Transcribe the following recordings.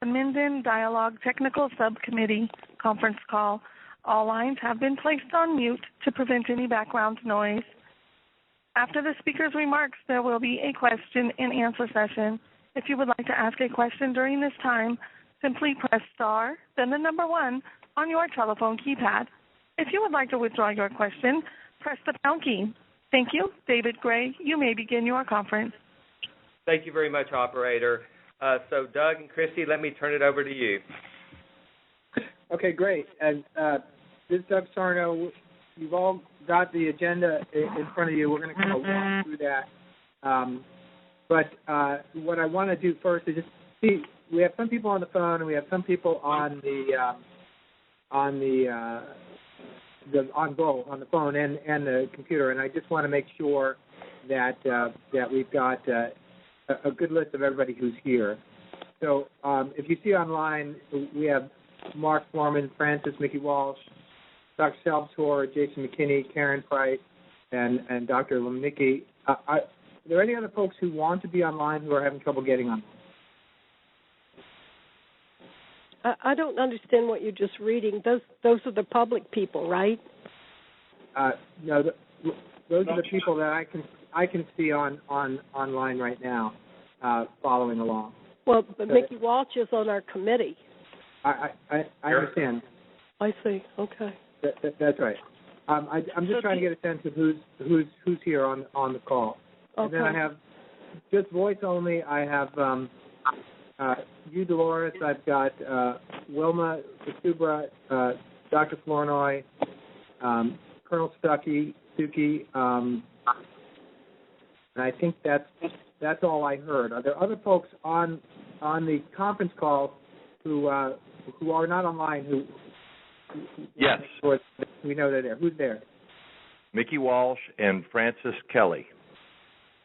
The Minden Dialogue Technical Subcommittee conference call. All lines have been placed on mute to prevent any background noise. After the speaker's remarks, there will be a question-and-answer session. If you would like to ask a question during this time, simply press star, then the number 1 on your telephone keypad. If you would like to withdraw your question, press the pound key. Thank you. David Gray, you may begin your conference. Thank you very much, operator. So, Doug and Christy, let me turn it over to you. Okay, great. And this is Doug Sarno. You've all got the agenda in front of you. We're going to kind of walk through that. But what I want to do first is just see, we have some people on the phone and we have some people on the phone and the computer, and I just want to make sure that we've got a good list of everybody who's here. So if you see online, we have Mark Foreman, Francis, Mickey Walsh, Dr. Salvatore, Jason McKinney, Karen Price, and Dr. Lemnicki. Are there any other folks who want to be online who are having trouble getting on? I don't understand what you're just reading. Those are the public people, right? No, those are the people that I can see online right now, following along. Well, but so Mickey Walsh is on our committee. I understand. I see. Okay. That's right. I'm just trying to get a sense of who's here on the call. Okay. And then I have just voice only. I have you, Dolores. I've got Wilma Subra, Dr. Flournoy, Colonel Suki, and I think that's all I heard. Are there other folks on the conference call who are not online who yes, we know they're there? Who's there? Mickey Walsh and Francis Kelly.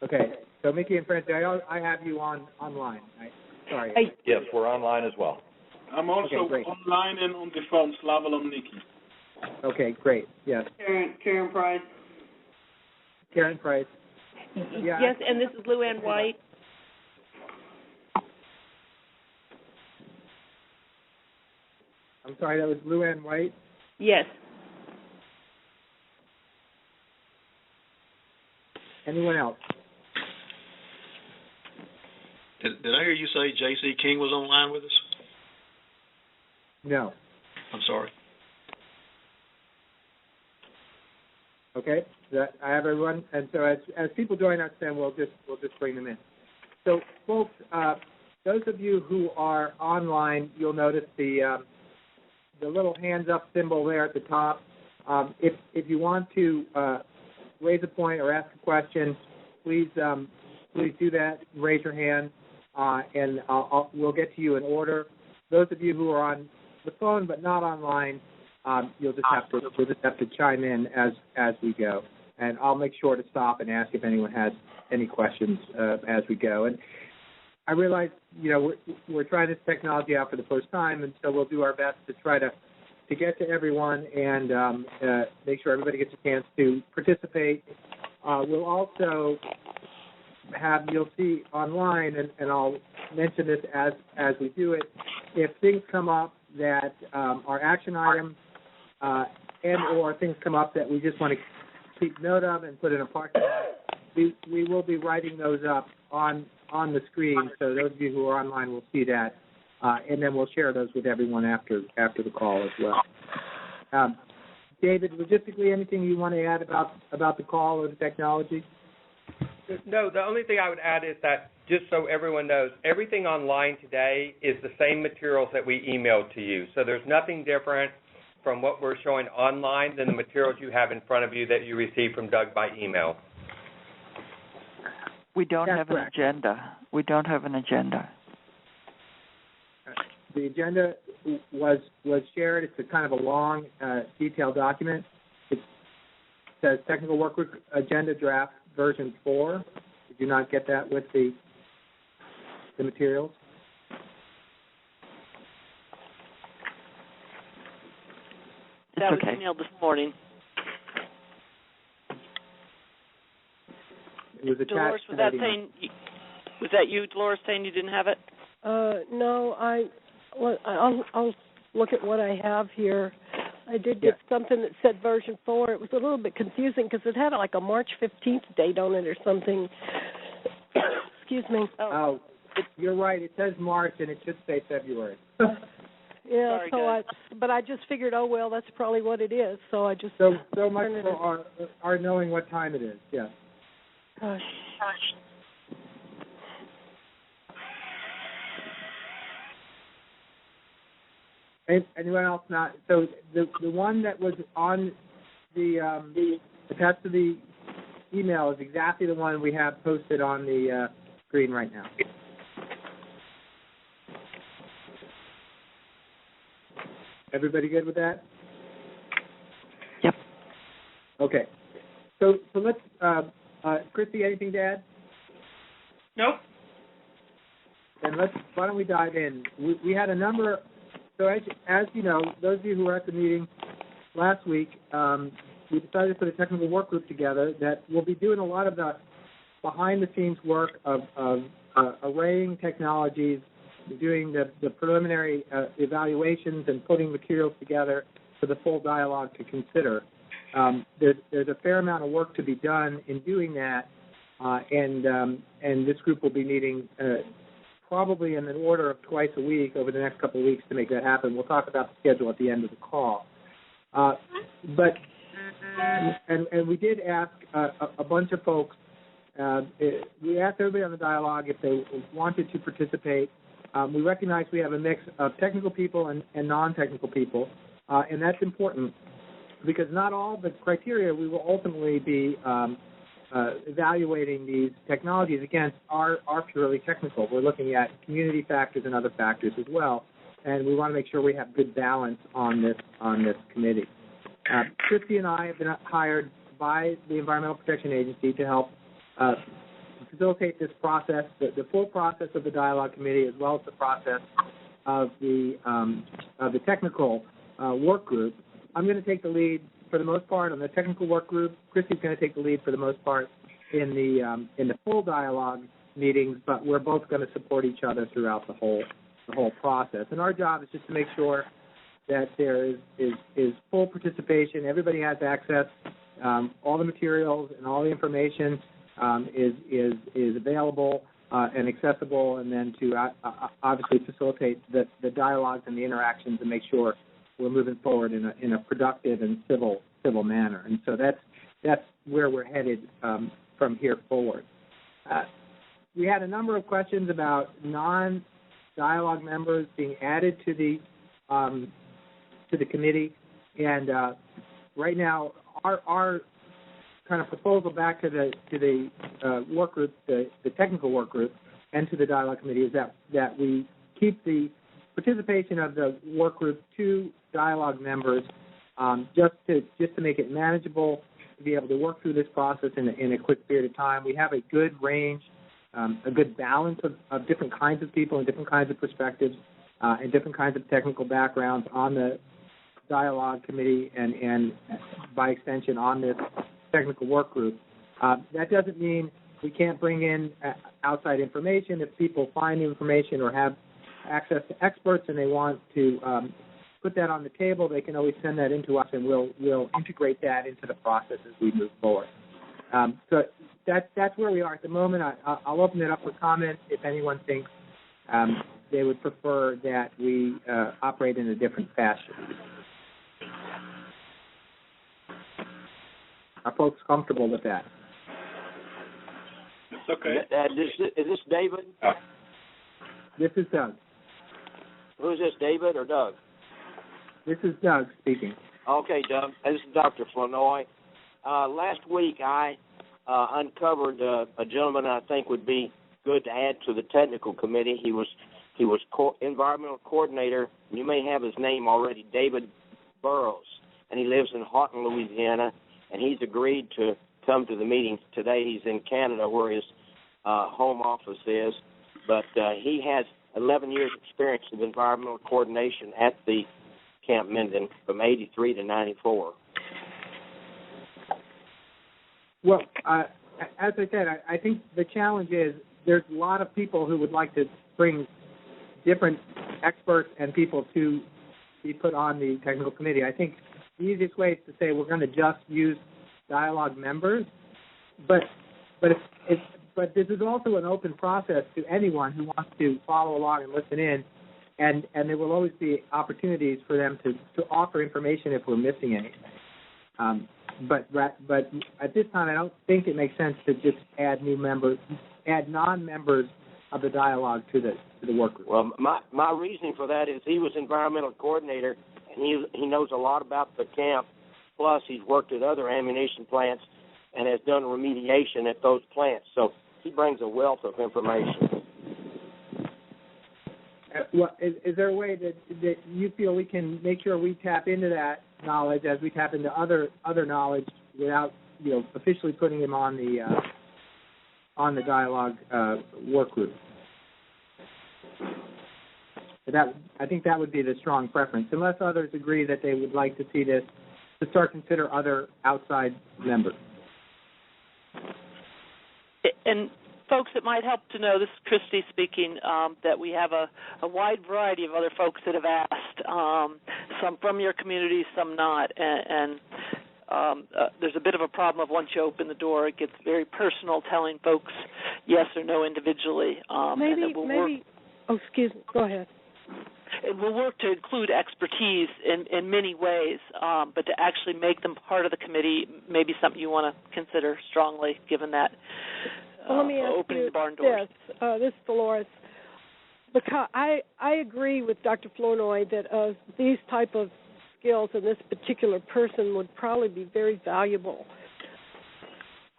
Okay, so Mickey and Francis, I have you online. Sorry. Yes, we're online as well. I'm also online and on the phone. Slava Lemnicki. Okay, great. Yes. Karen Price. Karen Price. Yeah. Yes, and this is Lou Ann White. I'm sorry, that was Lou Ann White? Yes. Anyone else? Did I hear you say J.C. King was online with us? No. I'm sorry. Okay, I have everyone, and so as people join us, then we'll just bring them in. So, folks, those of you who are online, you'll notice the little hands up symbol there at the top. If you want to raise a point or ask a question, please do that. Raise your hand, and we'll get to you in order. Those of you who are on the phone but not online, you'll just have to chime in as we go, and I'll make sure to stop and ask if anyone has any questions as we go. And I realize, we're trying this technology out for the first time, and so we'll do our best to try to get to everyone and make sure everybody gets a chance to participate. We'll also you'll see online, and I'll mention this as we do it, if things come up that are action items and or things come up that we just want to keep note of and put in a parking lot, we will be writing those up on the screen, so those of you who are online will see that, and then we'll share those with everyone after the call as well. David, logistically, anything you want to add about the call or the technology? No, the only thing I would add is that, just so everyone knows, everything online today is the same materials that we emailed to you. So there's nothing different from what we're showing online than the materials you have in front of you that you received from Doug by email. We don't have an agenda. We don't have an agenda. The agenda was shared. It's a kind of a long, detailed document. It says Technical Workgroup Agenda Draft Version 4. Did you not get that with the materials? That was emailed this morning. It was attached. Dolores, was that you, Dolores, saying you didn't have it? No, Well, I'll look at what I have here. I did get something that said version 4. It was a little bit confusing because it had like a March 15th date on it or something. Excuse me. Oh, you're right. It says March, and it should say February. Yeah, Sorry, but I just figured, oh well, that's probably what it is. So I just so much for our knowing what time it is. Yeah. Gosh. Anyone else not? So the one that was on the attached to the email is exactly the one we have posted on the screen right now. Everybody good with that? Yep. Okay. So let's Christy, anything to add? Nope. Then why don't we dive in? We had a number. So as you know, those of you who were at the meeting last week, we decided to put a technical work group together that will be doing a lot of the behind-the-scenes work of arraying technologies, doing the preliminary evaluations and putting materials together for the full dialogue to consider. There's a fair amount of work to be done in doing that, and this group will be meeting probably in an order of twice a week over the next couple of weeks to make that happen. We'll talk about the schedule at the end of the call. But we did ask a bunch of folks. We asked everybody on the dialogue if they wanted to participate. We recognize we have a mix of technical people and non-technical people, and that's important because not all the criteria we will ultimately be evaluating these technologies against are purely technical. We're looking at community factors and other factors as well, and we want to make sure we have good balance on this committee. Christy and I have been hired by the Environmental Protection Agency to help facilitate this process, the full process of the dialogue committee, as well as the process of the technical work group. I'm going to take the lead for the most part on the technical work group. Christy's going to take the lead for the most part in the full dialogue meetings, but we're both going to support each other throughout the whole process. And our job is just to make sure that there is full participation. Everybody has access. All the materials and all the information is available and accessible, and then to obviously facilitate the dialogues and the interactions and make sure we're moving forward in a productive and civil manner. And so that's where we're headed from here forward. We had a number of questions about non-dialogue members being added to the committee, and right now our kind of proposal back to the work group, the technical work group, and to the dialogue committee is that we keep the participation of the work group to dialogue members, just to make it manageable, to be able to work through this process in a quick period of time. We have a good range, a good balance of different kinds of people and different kinds of perspectives and different kinds of technical backgrounds on the dialogue committee and by extension on this technical work group. That doesn't mean we can't bring in outside information. If people find information or have access to experts and they want to put that on the table, they can always send that into us, and we'll integrate that into the process as we move forward. So that's where we are at the moment. I'll open it up for comments if anyone thinks they would prefer that we operate in a different fashion. Are folks comfortable with that? It's okay. Is this David? This is Doug. Who is this, David or Doug? This is Doug speaking. Okay, Doug. This is Dr. Flournoy. Last week I uncovered a gentleman I think would be good to add to the technical committee. He was environmental coordinator. You may have his name already, David Burrows, and he lives in Houghton, Louisiana, and he's agreed to come to the meeting today. He's in Canada where his home office is, but he has 11 years experience of environmental coordination at the Camp Minden from 83 to 94. Well, as I said, I think the challenge is there's a lot of people who would like to bring different experts and people to be put on the technical committee. I think the easiest way is to say we're going to just use dialogue members, but this is also an open process to anyone who wants to follow along and listen in, and there will always be opportunities for them to offer information if we're missing anything. But at this time, I don't think it makes sense to just add new members, add non-members of the dialogue to the work group. Well, my reasoning for that is he was environmental coordinator, and he knows a lot about the camp. Plus, he's worked at other ammunition plants and has done remediation at those plants. So he brings a wealth of information. Well, is there a way that you feel we can make sure we tap into that knowledge as we tap into other knowledge without officially putting him on the dialogue work group? I think that would be the strong preference, unless others agree that they would like to see this to start consider other outside members. And folks, it might help to know, this is Christy speaking, that we have a wide variety of other folks that have asked, some from your community, some not, and there's a bit of a problem of once you open the door, it gets very personal, telling folks yes or no individually. Excuse me, go ahead. And we'll work to include expertise in many ways, but to actually make them part of the committee may be something you want to consider strongly, given that let me ask opening you the barn doors. This is Dolores. Because I agree with Dr. Flournoy that these type of skills in this particular person would probably be very valuable.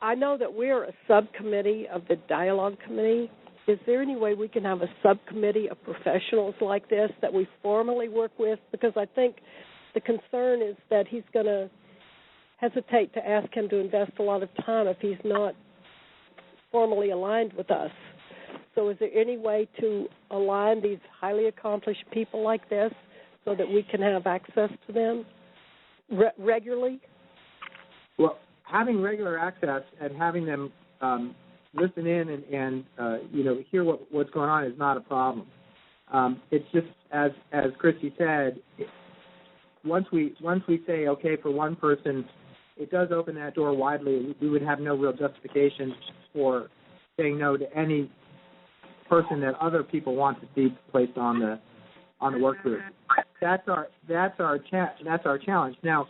I know that we're a subcommittee of the dialogue committee. Is there any way we can have a subcommittee of professionals like this that we formally work with? Because I think the concern is that he's going to hesitate to ask him to invest a lot of time if he's not formally aligned with us. So is there any way to align these highly accomplished people like this so that we can have access to them regularly? Well, having regular access and having them listen in and hear what's going on is not a problem. It's just as Christy said, once we say okay for one person, it does open that door widely. We would have no real justification for saying no to any person that other people want to see placed on the work group. That's our challenge. Now,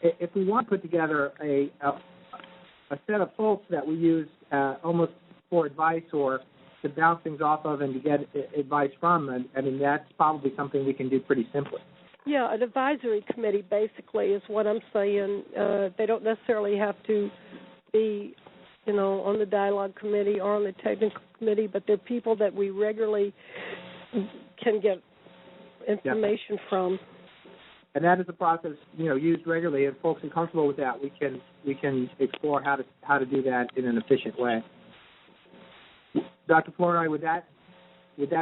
if we want to put together a set of folks that we use almost for advice or to bounce things off of and to get advice from, I mean, that's probably something we can do pretty simply. Yeah, an advisory committee basically is what I'm saying. They don't necessarily have to be, on the dialogue committee or on the technical committee, but they're people that we regularly can get information from. And that is a process, used regularly. If folks are comfortable with that, we can explore how to do that in an efficient way. Dr. Flournoy, would that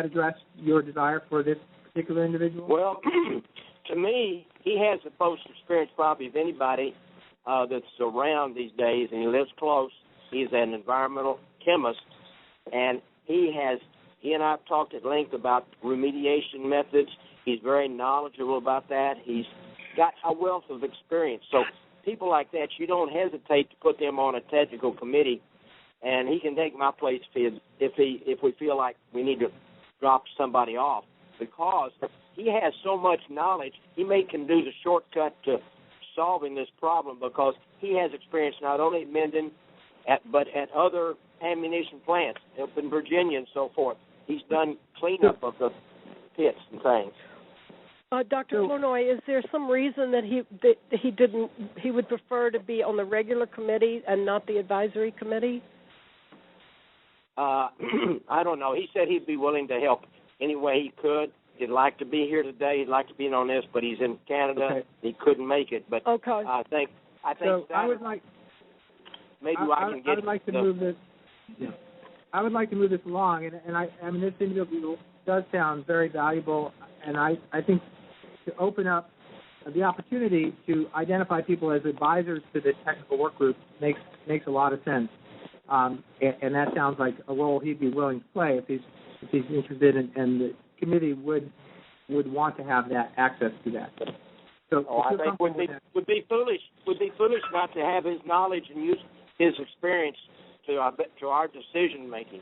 address your desire for this particular individual? Well, to me, he has the most experience probably of anybody that's around these days, and he lives close. He's an environmental chemist, and he and I have talked at length about remediation methods. He's very knowledgeable about that. He's got a wealth of experience. So people like that, you don't hesitate to put them on a technical committee, and he can take my place if we feel like we need to drop somebody off, because he has so much knowledge. He can do the shortcut to solving this problem because he has experience not only at Minden, but at other ammunition plants up in Virginia and so forth. He's done cleanup of the pits and things. Dr. Flournoy, is there some reason that he would prefer to be on the regular committee and not the advisory committee? I don't know. He said he'd be willing to help any way he could. He'd like to be here today. He'd like to be on this, but he's in Canada. Okay. He couldn't make it. But okay. I think. So I would like. Maybe I can get. I would like to move this. Yeah. I would like to move this along, and I mean this individual does sound very valuable, and I think to open up the opportunity to identify people as advisors to the technical work group makes a lot of sense, and that sounds like a role he'd be willing to play if he's interested in committee would want to have that access to that. So I think would be foolish not to have his knowledge and use his experience to our decision making.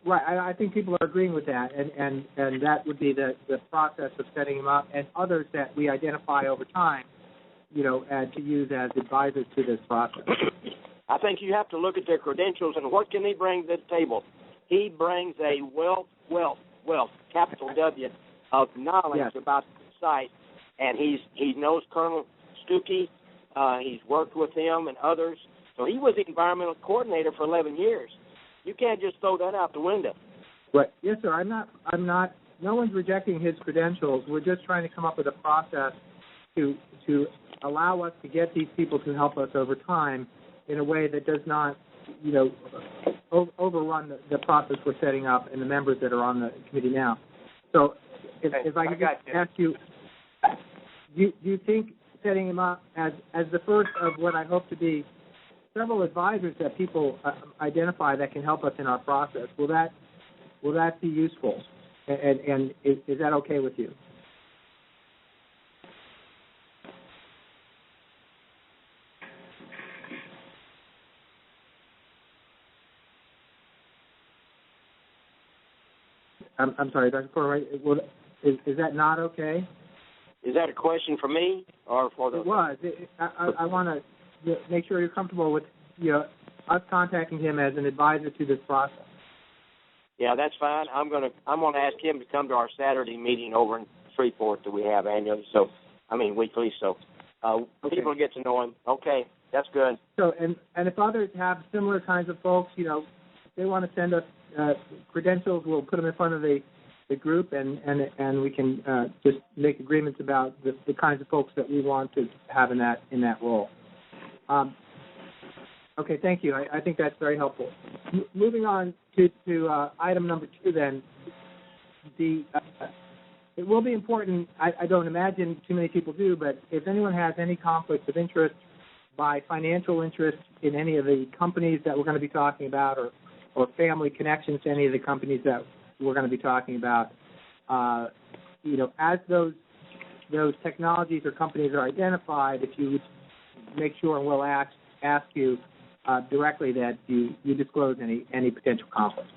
Right, I think people are agreeing with that, and that would be the process of setting him up, and others that we identify over time, to use as advisors to this process. I think you have to look at their credentials and what can he bring to the table. He brings a wealth, capital W, of knowledge about the site, and he knows Colonel Stuckey. He's worked with him and others. So he was the environmental coordinator for 11 years. You can't just throw that out the window. Right. Yes, sir. I'm not. No one's rejecting his credentials. We're just trying to come up with a process to allow us to get these people to help us over time in a way that does not, overrun the process we're setting up and the members that are on the committee now. So, if I could just ask you, do you think setting him up as the first of what I hope to be several advisors that people identify that can help us in our process, will that be useful? And is that okay with you? I'm sorry, Dr. Porter, is that not okay? Is that a question for me or for the? It was. I want to make sure you're comfortable with us contacting him as an advisor to this process. Yeah, that's fine. I'm gonna ask him to come to our Saturday meeting over in Freeport that we have annually. Weekly. So okay. People get to know him. Okay, that's good. So and if others have similar kinds of folks, they want to send us credentials, we'll put them in front of the group, and we can just make agreements about the kinds of folks that we want to have in that role. Okay, thank you. I think that's very helpful. Moving on to item number 2, then. It will be important, I don't imagine too many people do, but if anyone has any conflicts of interest by financial interest in any of the companies that we're going to be talking about or family connections to any of the companies that we're going to be talking about, as those technologies or companies are identified, if you would make sure, and we'll ask you directly that you disclose any potential conflicts.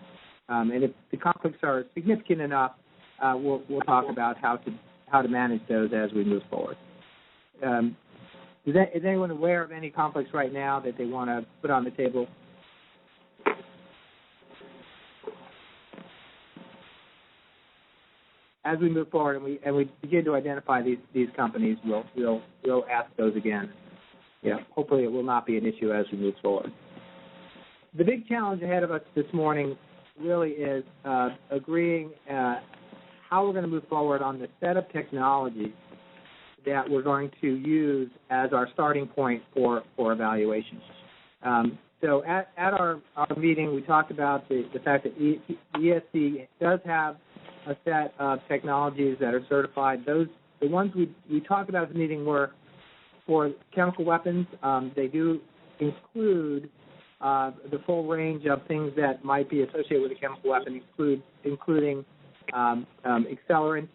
And if the conflicts are significant enough, we'll talk about how to manage those as we move forward. Is anyone aware of any conflicts right now that they want to put on the table? As we move forward and we begin to identify these companies, we'll ask those again. Yeah, hopefully it will not be an issue as we move forward. The big challenge ahead of us this morning really is agreeing how we're going to move forward on the set of technologies that we're going to use as our starting point for evaluation. So at our meeting, we talked about the fact that ESC does have a set of technologies that are certified. The ones we talked about at the meeting were for chemical weapons. They do include the full range of things that might be associated with a chemical weapon, including accelerants,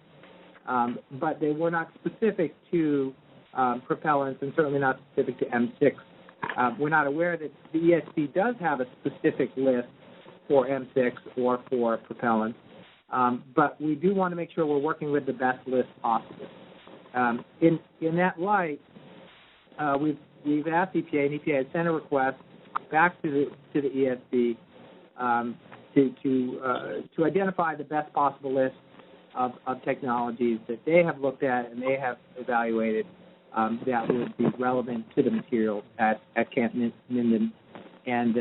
but they were not specific to propellants and certainly not specific to M6. We're not aware that the ESP does have a specific list for M6 or for propellants, but we do want to make sure we're working with the best list possible. In that light, we've asked EPA, and EPA has sent a request back to the ESP to identify the best possible list of technologies that they have looked at and they have evaluated that would be relevant to the material at Camp Minden, and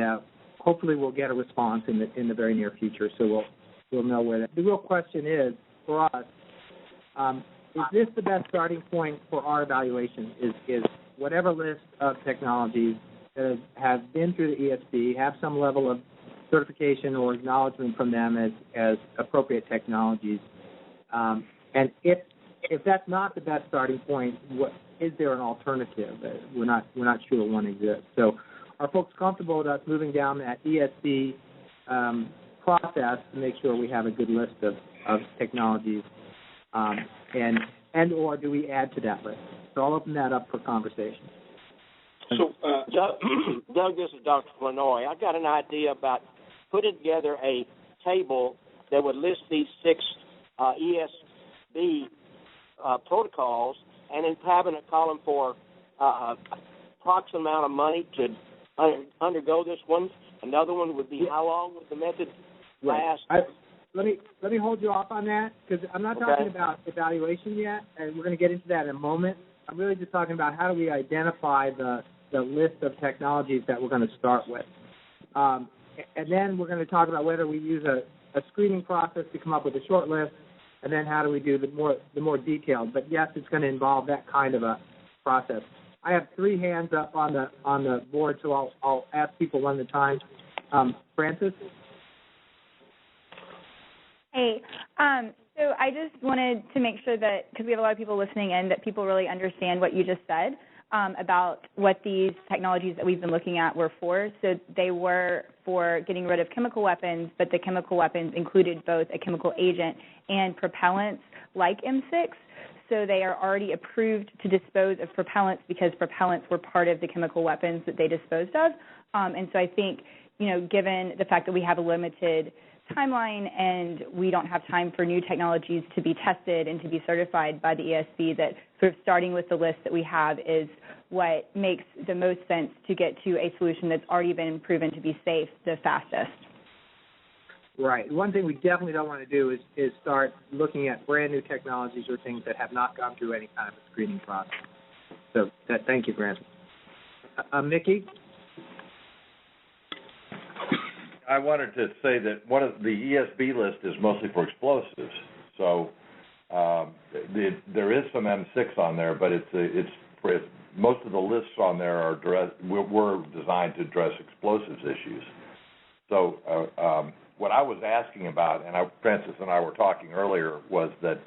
hopefully we'll get a response in the very near future. So we'll know where that. The real question is for us: is this the best starting point for our evaluation? Is whatever list of technologies that have been through the ESP, have some level of certification or acknowledgement from them as appropriate technologies, and if that's not the best starting point, is there an alternative? We're not sure one exists. So, are folks comfortable with us moving down that ESP process to make sure we have a good list of technologies, and or do we add to that list? So I'll open that up for conversation. So, Doug, this is Dr. Flournoy. I got an idea about putting together a table that would list these 6 ESB protocols, and then having a column for approximate amount of money to undergo this one. Another one would be how long would the method last? Let me hold you off on that, because I'm not talking about evaluation yet, and we're going to get into that in a moment. I'm really just talking about how do we identify the list of technologies that we're going to start with. And then we're going to talk about whether we use a screening process to come up with a short list, and then how do we do the more detailed. But yes, it's going to involve that kind of a process. I have 3 hands up on the board, so I'll ask people one at a time. Francis? Hey, so I just wanted to make sure that, because we have a lot of people listening in, that people really understand what you just said about what these technologies that we've been looking at were for. So they were for getting rid of chemical weapons, but the chemical weapons included both a chemical agent and propellants like M6. So they are already approved to dispose of propellants because propellants were part of the chemical weapons that they disposed of. And so I think, given the fact that we have a limited timeline and we don't have time for new technologies to be tested and to be certified by the ESB, that sort of starting with the list that we have is what makes the most sense to get to a solution that's already been proven to be safe the fastest. Right. One thing we definitely don't want to do is start looking at brand new technologies or things that have not gone through any kind of a screening process. So thank you, Grant. Mickey? I wanted to say that one of the ESB list is mostly for explosives. So there is some M6 on there, but most of the lists on there were designed to address explosives issues. So what I was asking about, and Francis and I were talking earlier, was that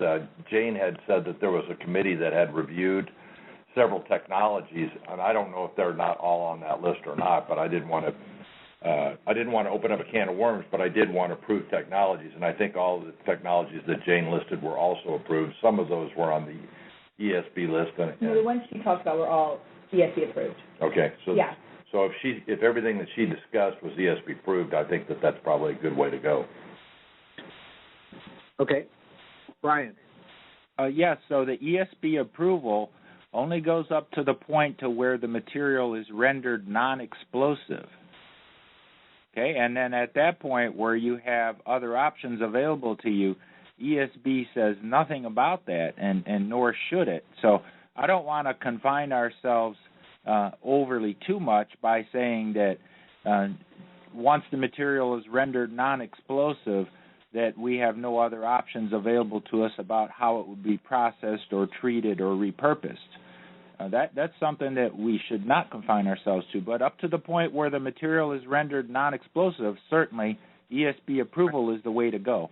Jane had said that there was a committee that had reviewed several technologies, and I don't know if they're not all on that list or not, but I didn't want to open up a can of worms, but I did want to approve technologies, and I think all of the technologies that Jane listed were also approved. Some of those were on the ESB list. No, the ones she talked about were all ESB approved. Okay. So yeah. So if everything that she discussed was ESB approved, I think that's probably a good way to go. Okay. Brian? Yes, so the ESB approval only goes up to the point to where the material is rendered non-explosive. Okay, and then at that point where you have other options available to you, ESB says nothing about that, and nor should it. So I don't want to confine ourselves overly too much by saying that once the material is rendered non-explosive, that we have no other options available to us about how it would be processed or treated or repurposed. That's something that we should not confine ourselves to. But up to the point where the material is rendered non-explosive, certainly ESB approval is the way to go.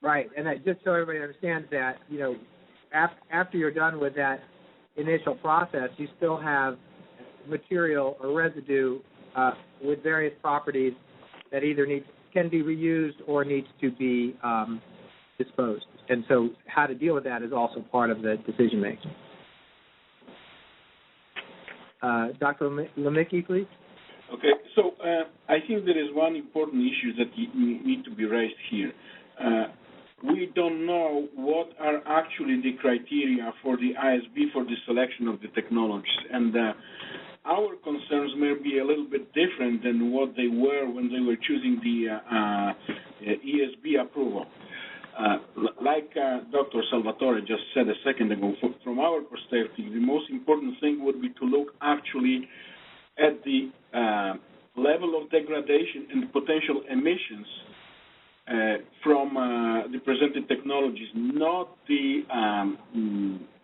Right, and just so everybody understands that, after you're done with that initial process, you still have material or residue with various properties that either can be reused or needs to be disposed. And so how to deal with that is also part of the decision making. Dr. Lemicki, please. Okay, so I think there is one important issue that need to be raised here. We don't know what are actually the criteria for the ISB for the selection of the technologies, and our concerns may be a little bit different than what they were when they were choosing the ESB approval. Like Dr. Salvatore just said a second ago, from our perspective, the most important thing would be to look actually at the level of degradation and potential emissions from the presented technologies, not the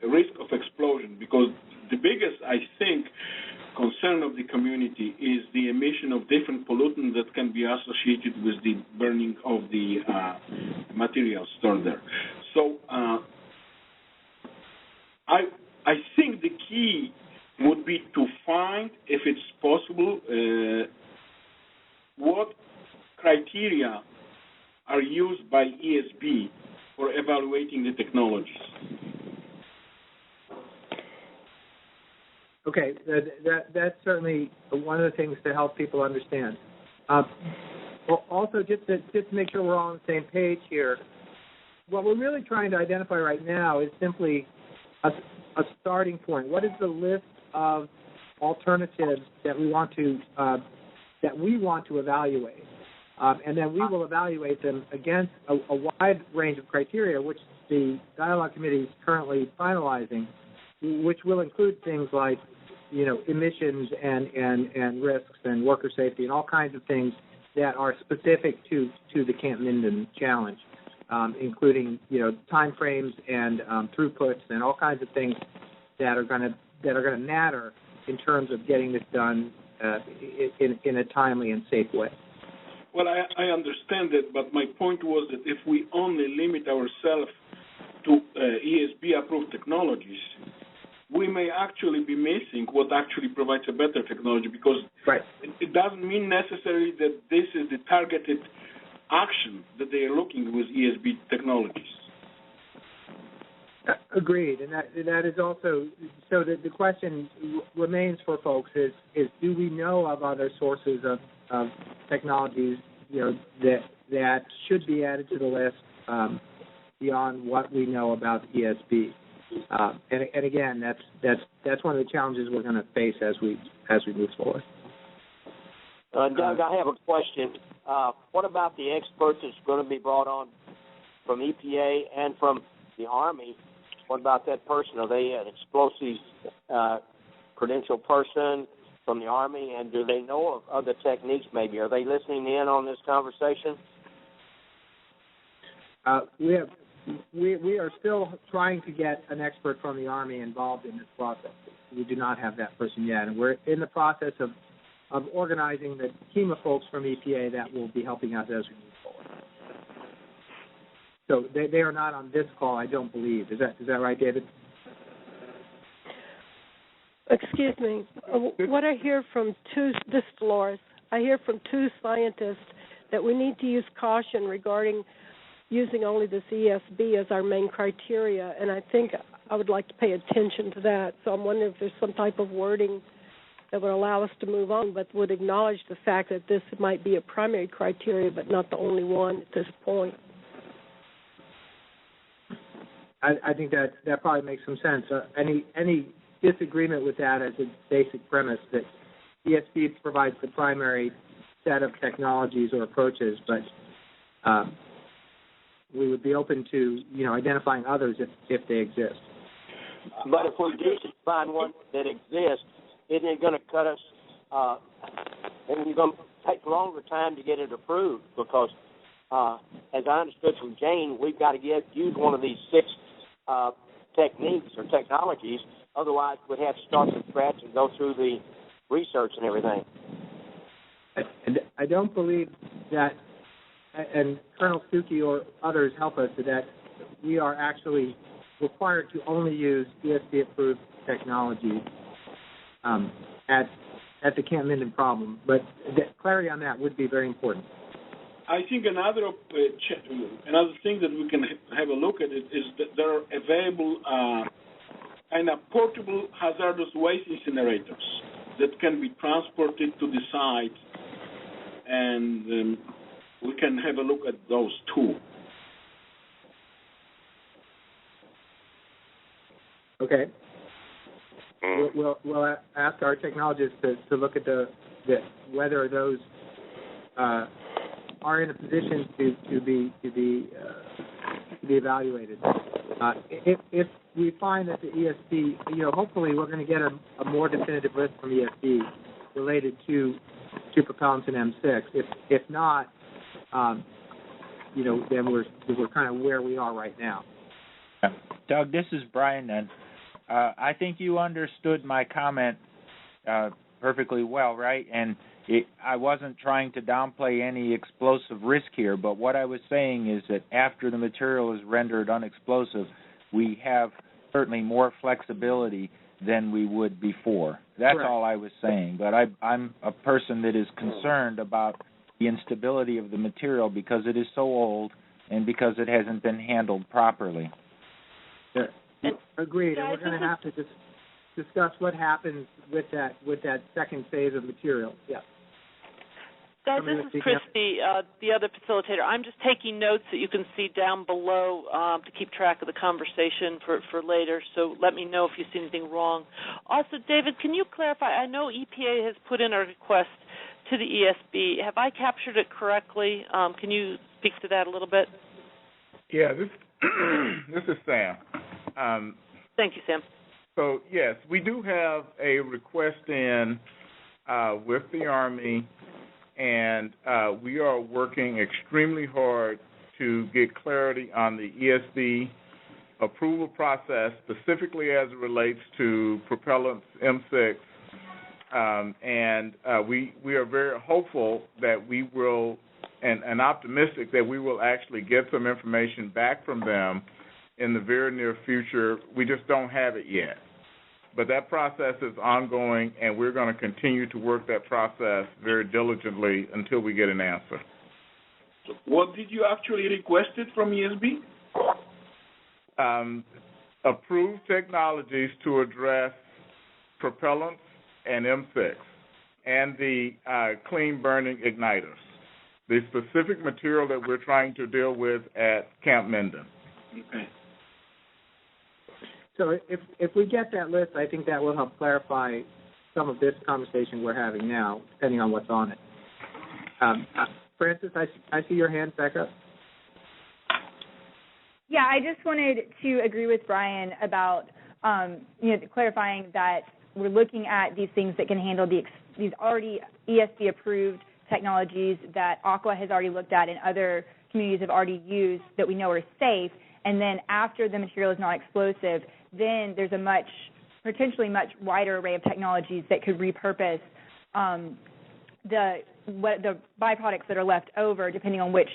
risk of explosion, because the biggest, I think, concern of the community is the emission of different pollutants that can be associated with the burning of the materials stored there. So I think the key would be to find, if it's possible, what criteria are used by ESB for evaluating the technologies? Okay, that's certainly one of the things to help people understand. Well, also, just to make sure we're all on the same page here, what we're really trying to identify right now is simply a starting point. What is the list of alternatives that we want to evaluate? And then we will evaluate them against a wide range of criteria, which the Dialogue Committee is currently finalizing, which will include things like, emissions and risks and worker safety and all kinds of things that are specific to the Camp Minden challenge, including, time frames and throughputs and all kinds of things that are going to matter in terms of getting this done in a timely and safe way. Well, I understand that, but my point was that if we only limit ourselves to ESB-approved technologies, we may actually be missing what actually provides a better technology, because it doesn't mean necessarily that this is the targeted action that they are looking with ESB technologies. Agreed, and that is also, so that the question remains for folks is do we know of other sources of technologies, that should be added to the list beyond what we know about ESB? And again, that's one of the challenges we're going to face as we move forward. Doug, I have a question. What about the experts that's going to be brought on from EPA and from the Army? What about that person? Are they an explosives credentialed person from the Army, and do they know of other techniques maybe? Are they listening in on this conversation? We are still trying to get an expert from the Army involved in this process. We do not have that person yet, and we're in the process of organizing the team of folks from EPA that will be helping us as we move forward. So they are not on this call, I don't believe. Is that right, David? Excuse me. What I hear from I hear from two scientists that we need to use caution regarding using only this ESB as our main criteria, and I think I would like to pay attention to that. So I'm wondering if there's some type of wording that would allow us to move on, but would acknowledge the fact that this might be a primary criteria, but not the only one at this point. I think that probably makes some sense. Any disagreement with that as a basic premise that ESB provides the primary set of technologies or approaches, but we would be open to identifying others if they exist. But if we do find one that exists, isn't it going to cut us? And it's going to take longer time to get it approved because, as I understood from Jane, we've got to use one of these 6 techniques or technologies. Otherwise, we'd have to start from scratch and go through the research and everything. I don't believe that, and Colonel Stuckey or others help us, that we are actually required to only use ESB-approved technology at the Camp Minden problem. But clarity on that would be very important. I think another thing that we can have a look at it is that there are available kind of portable hazardous waste incinerators that can be transported to the site, and we can have a look at those too. Okay. We'll ask our technologists to look at whether those are in a position to be evaluated. If we find that the ESB, hopefully we're going to get a more definitive list from ESB related to propellants and M6. If not, then we're kind of where we are right now. Doug, this is Brian then. I think you understood my comment perfectly well, right? And I wasn't trying to downplay any explosive risk here, but what I was saying is that after the material is rendered unexplosive, we have certainly more flexibility than we would before. That's Correct. All I was saying. But I'm a person that is concerned about the instability of the material because it is so old and because it hasn't been handled properly. Agreed. And we're going to have to discuss what happens with that second phase of material. Yeah. Guys, this is Christy, the other facilitator. I'm just taking notes that you can see down below to keep track of the conversation for later, so let me know if you see anything wrong. Also, David, can you clarify? I know EPA has put in a request to the ESB. Have I captured it correctly? Can you speak to that a little bit? Yeah, this is Sam. Thank you, Sam. So, yes, we do have a request in with the Army, and we are working extremely hard to get clarity on the ESB approval process, specifically as it relates to propellants M6. We are very hopeful that we will, and optimistic that we will actually get some information back from them in the very near future. We just don't have it yet. But that process is ongoing, and we're going to continue to work that process very diligently until we get an answer. So what did you actually request from ESB? Approved technologies to address propellants and M6 and the clean burning igniters, the specific material that we're trying to deal with at Camp Minden. Okay. So if we get that list, I think that will help clarify some of this conversation we're having now, depending on what's on it. Francis, I see your hand back up. Yeah, I just wanted to agree with Brian about clarifying that we're looking at these things that can handle these already ESB-approved technologies that Aqua has already looked at and other communities have already used that we know are safe. And then after the material is non-explosive, then there's a potentially much wider array of technologies that could repurpose the byproducts that are left over, depending on which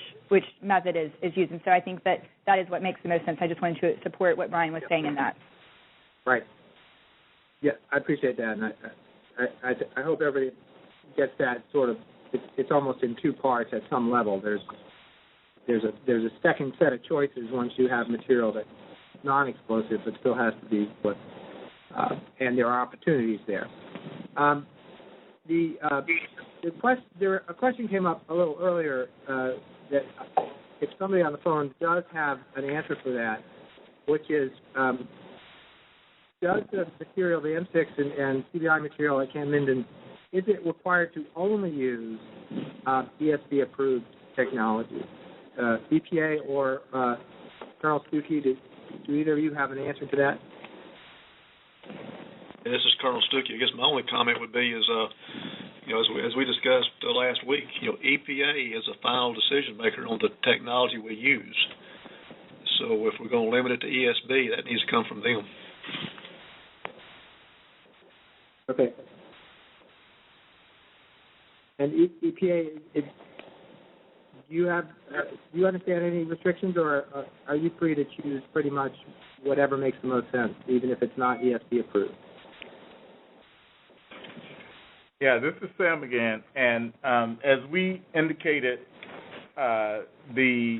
method is used. And so I think that is what makes the most sense. I just wanted to support what Brian was saying in that. Right. Yeah, I appreciate that, and I hope everybody gets that sort of. It's almost in two parts at some level. There's a second set of choices once you have material that's non-explosive, but still has to be what, and there are opportunities there. A question came up a little earlier that if somebody on the phone does have an answer for that, which is does the material, the M6 and CBI material at Camp Minden, is it required to only use ESB-approved technology? EPA or Colonel Stuckey, do either of you have an answer to that? And this is Colonel Stuckey. I guess my only comment would be is, as we discussed last week, EPA is a final decision maker on the technology we use. So if we're going to limit it to ESB, that needs to come from them. Okay. And EPA, do you understand any restrictions, or are you free to choose pretty much whatever makes the most sense, even if it's not ESB approved? Yeah, this is Sam again, and as we indicated, the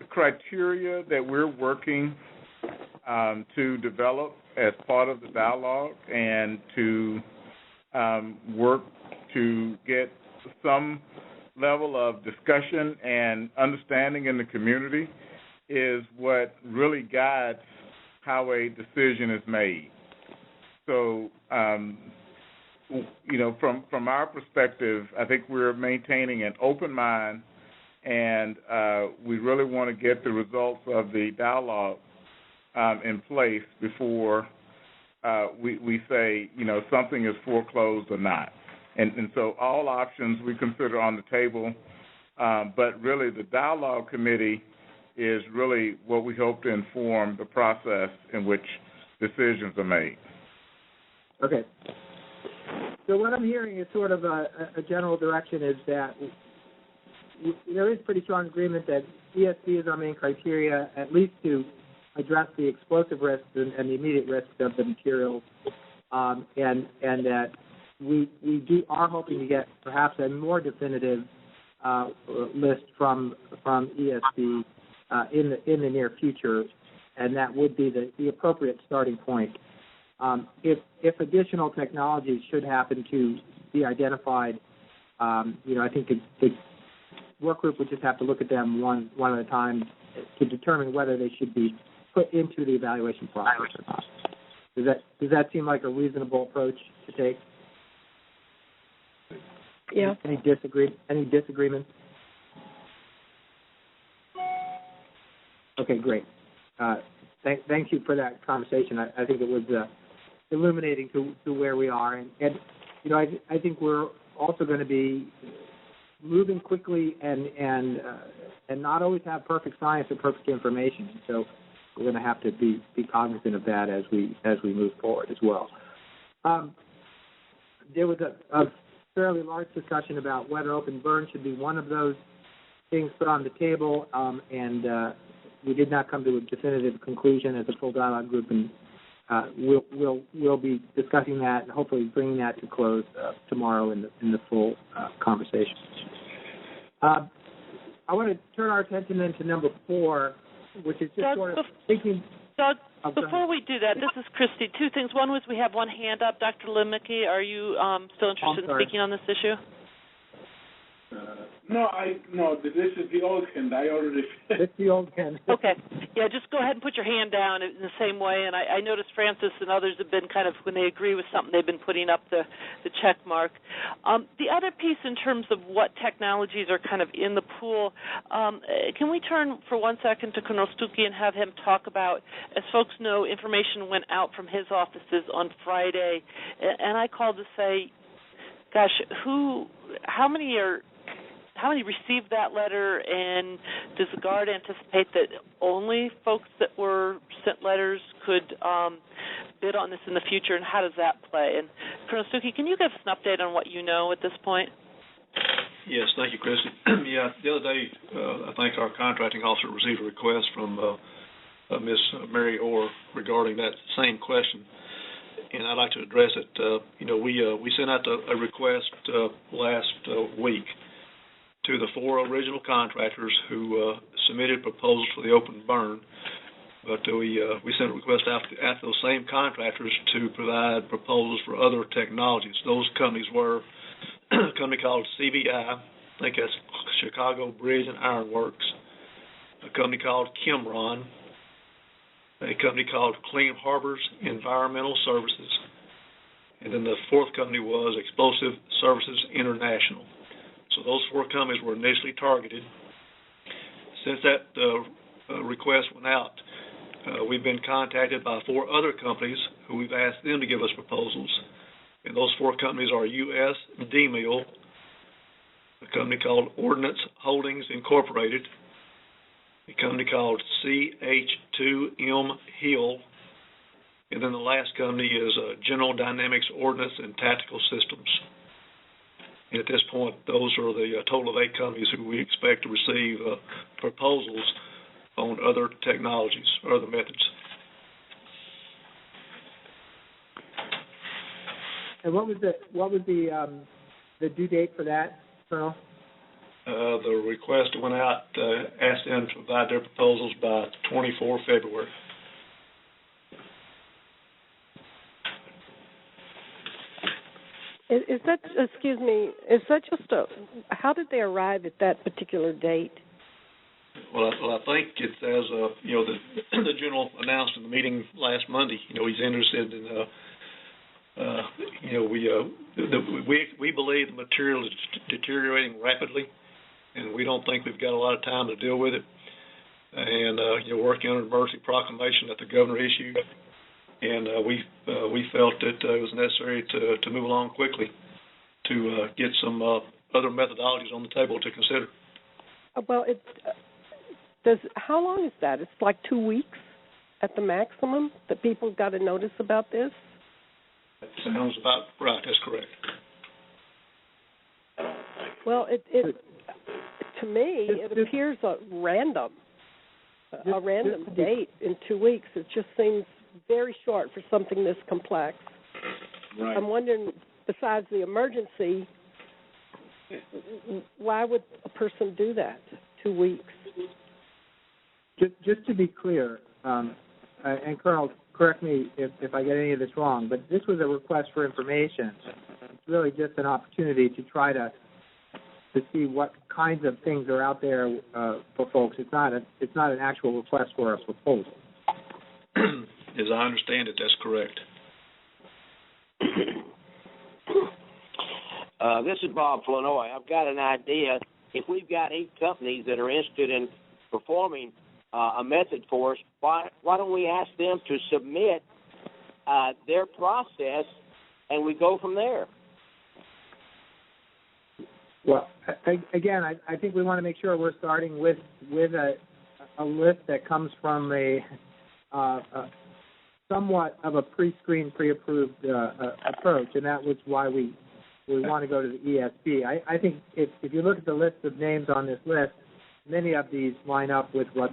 criteria that we're working to develop as part of the dialogue and to work to get some level of discussion and understanding in the community is what really guides how a decision is made. So, from our perspective, I think we're maintaining an open mind, and we really want to get the results of the dialogue in place before we say, something is foreclosed or not. And so all options we consider on the table, but really the dialogue committee is really what we hope to inform the process in which decisions are made. Okay. So what I'm hearing is sort of a general direction is that there is pretty strong agreement that ESB is our main criteria, at least to address the explosive risks and the immediate risks of the materials, and that we are hoping to get perhaps a more definitive list from ESB in the near future, and that would be the appropriate starting point. If additional technologies should happen to be identified, I think the work group would just have to look at them one at a time to determine whether they should be put into the evaluation process or not. Does that seem like a reasonable approach to take? Yeah. Any disagreements? Okay, great. Thank you for that conversation. I think it was illuminating to where we are, and I think we're also going to be moving quickly and not always have perfect science or perfect information. So we're going to have to be cognizant of that as we move forward as well. There was a fairly large discussion about whether open burn should be one of those things put on the table, and we did not come to a definitive conclusion as a full dialogue group, and we'll be discussing that and hopefully bringing that to close tomorrow in the full conversation. I want to turn our attention then to number 4, which is just Doug, sort of thinking. Doug, before we do that, this is Christy. 2 things. One was we have one hand up. Dr. Limicki, are you still interested in speaking on this issue? No, this is the old hand. I already. It's the old hand. Okay. Yeah, just go ahead and put your hand down in the same way. And I noticed Francis and others have been kind of, when they agree with something, they've been putting up the check mark. The other piece in terms of what technologies are kind of in the pool, can we turn for 1 second to Colonel Stuckey and have him talk about, as folks know, information went out from his offices on Friday, and I called to say, gosh, how many received that letter, and does the Guard anticipate that only folks that were sent letters could bid on this in the future, and how does that play? And Colonel Stuckey, can you give us an update on what you know at this point? Yes, thank you, Christy. Yeah, the other day, I think our contracting officer received a request from Ms. Mary Orr regarding that same question, and I'd like to address it. We sent out a request last week to the 4 original contractors who submitted proposals for the open burn, but we sent a request out at those same contractors to provide proposals for other technologies. Those companies were a company called CBI, I think that's Chicago Bridge and Iron Works, a company called Kimron, a company called Clean Harbors Environmental Services, and then the 4th company was Explosive Services International. So those 4 companies were initially targeted. Since that request went out, we've been contacted by 4 other companies who we've asked them to give us proposals. And those 4 companies are U.S. DMIL, a company called Ordnance Holdings Incorporated, a company called CH2M Hill, and then the last company is General Dynamics Ordnance and Tactical Systems. And at this point, those are the total of 8 companies who we expect to receive proposals on other technologies or other methods. And what was the due date for that, Colonel? The request went out, asked them to provide their proposals by 24 February. Is that, excuse me, is that just how did they arrive at that particular date? Well, I think it's as, the general announced in the meeting last Monday, he's interested in, we believe the material is deteriorating rapidly, and we don't think we've got a lot of time to deal with it. And, working on an emergency proclamation that the governor issued, and we felt that it was necessary to move along quickly to get some other methodologies on the table to consider. Well, how long is that? It's like 2 weeks at the maximum that people got a notice about this? That sounds about right. That's correct. Well, it to me, it appears a random date in 2 weeks. It just seems very short for something this complex. Right. I'm wondering, besides the emergency, why would a person do that? 2 weeks. Just to be clear, and Colonel, correct me if I get any of this wrong, but this was a request for information. It's really just an opportunity to try to see what kinds of things are out there for folks. It's not an actual request for a proposal. As I understand it, that's correct. This is Bob Flournoy. I've got an idea. If we've got 8 companies that are interested in performing a method for us, why don't we ask them to submit their process, and we go from there? Well, again, I think we want to make sure we're starting with a list that comes from a somewhat of a pre-screened, pre-approved approach, and that was why we want to go to the ESB. I think if you look at the list of names on this list, many of these line up with what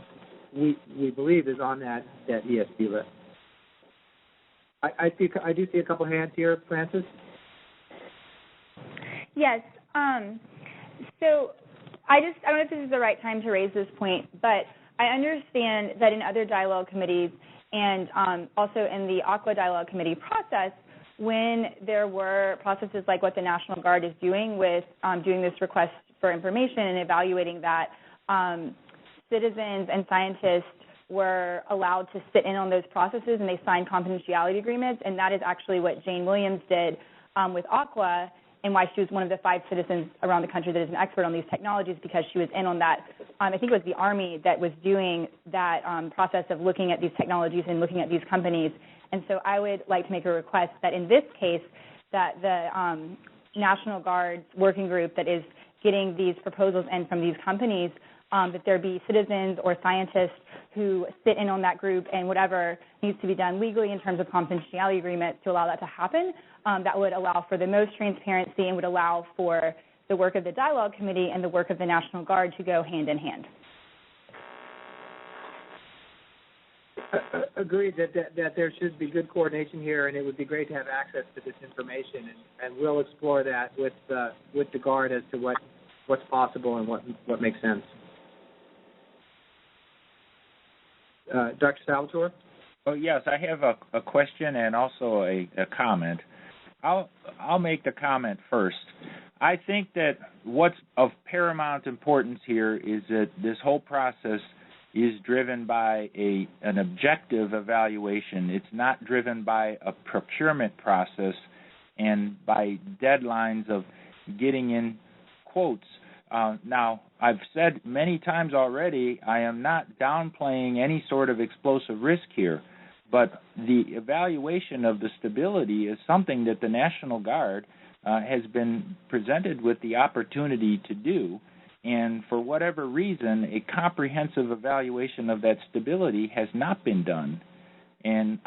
we believe is on that ESB list. I do see a couple hands here, Francis. Yes. So I don't know if this is the right time to raise this point, but I understand that in other dialogue committees and also in the Aqua Dialogue Committee process, when there were processes like what the National Guard is doing with doing this request for information and evaluating that, citizens and scientists were allowed to sit in on those processes, and they signed confidentiality agreements, and that is actually what Jane Williams did with Aqua, and why she was one of the 5 citizens around the country that is an expert on these technologies, because she was in on that. I think it was the Army that was doing that process of looking at these technologies and looking at these companies. And so I would like to make a request that in this case that the National Guard's working group that is getting these proposals in from these companies, that there be citizens or scientists who sit in on that group, and whatever needs to be done legally in terms of confidentiality agreements to allow that to happen, that would allow for the most transparency and would allow for the work of the Dialogue Committee and the work of the National Guard to go hand in hand. Agreed that there should be good coordination here, and it would be great to have access to this information, and we'll explore that with the Guard as to what's possible and what makes sense. Dr. Salvatore? Oh, yes, I have a question and also a comment. I'll make the comment first. I think that what's of paramount importance here is that this whole process is driven by an objective evaluation. It's not driven by a procurement process and by deadlines of getting in quotes. Now, I've said many times already, I am not downplaying any sort of explosive risk here, but the evaluation of the stability is something that the National Guard has been presented with the opportunity to do, and for whatever reason, a comprehensive evaluation of that stability has not been done. And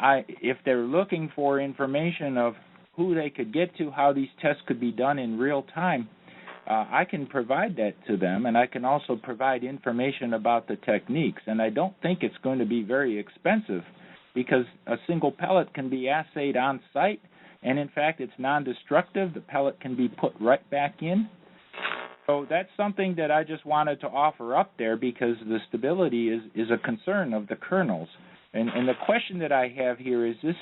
if they're looking for information of who they could get to, how these tests could be done in real time, I can provide that to them, and I can also provide information about the techniques. And I don't think it's going to be very expensive, because a single pellet can be assayed on site, and in fact it's non-destructive. The pellet can be put right back in. So that's something that I just wanted to offer up there, because the stability is a concern of the colonels. And the question that I have here is this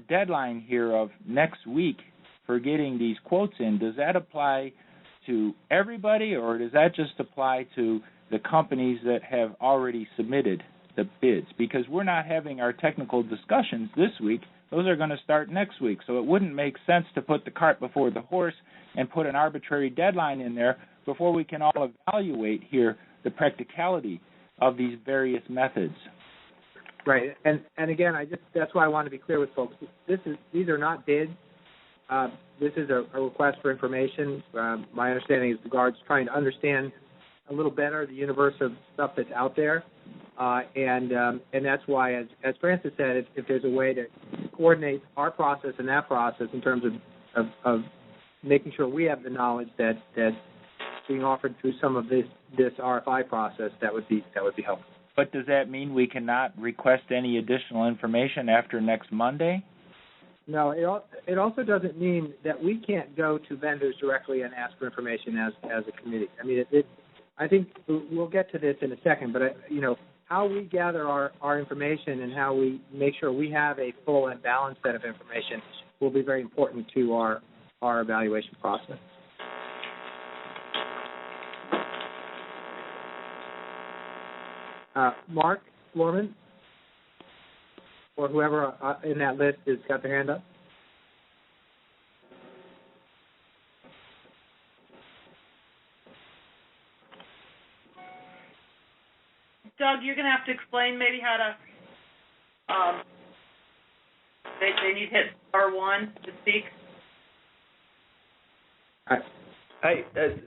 deadline here of next week for getting these quotes in, does that apply to everybody, or does that just apply to the companies that have already submitted the bids? Because we're not having our technical discussions this week. Those are going to start next week. So it wouldn't make sense to put the cart before the horse and put an arbitrary deadline in there before we can all evaluate here the practicality of these various methods. Right. And again, that's why I want to be clear with folks. These are not bids. This is a request for information. My understanding is the Guard's trying to understand a little better the universe of stuff that's out there, and that's why, as Francis said, if there's a way to coordinate our process and that process in terms of making sure we have the knowledge that's being offered through some of this RFI process, that would be helpful. But does that mean we cannot request any additional information after next Monday? No, it also doesn't mean that we can't go to vendors directly and ask for information as a committee. I mean, I think we'll get to this in a second, but how we gather our information and how we make sure we have a full and balanced set of information will be very important to our evaluation process. Mark Florman, or whoever in that list has got their hand up. Doug, you're going to have to explain maybe how to, they need to hit R1 to speak.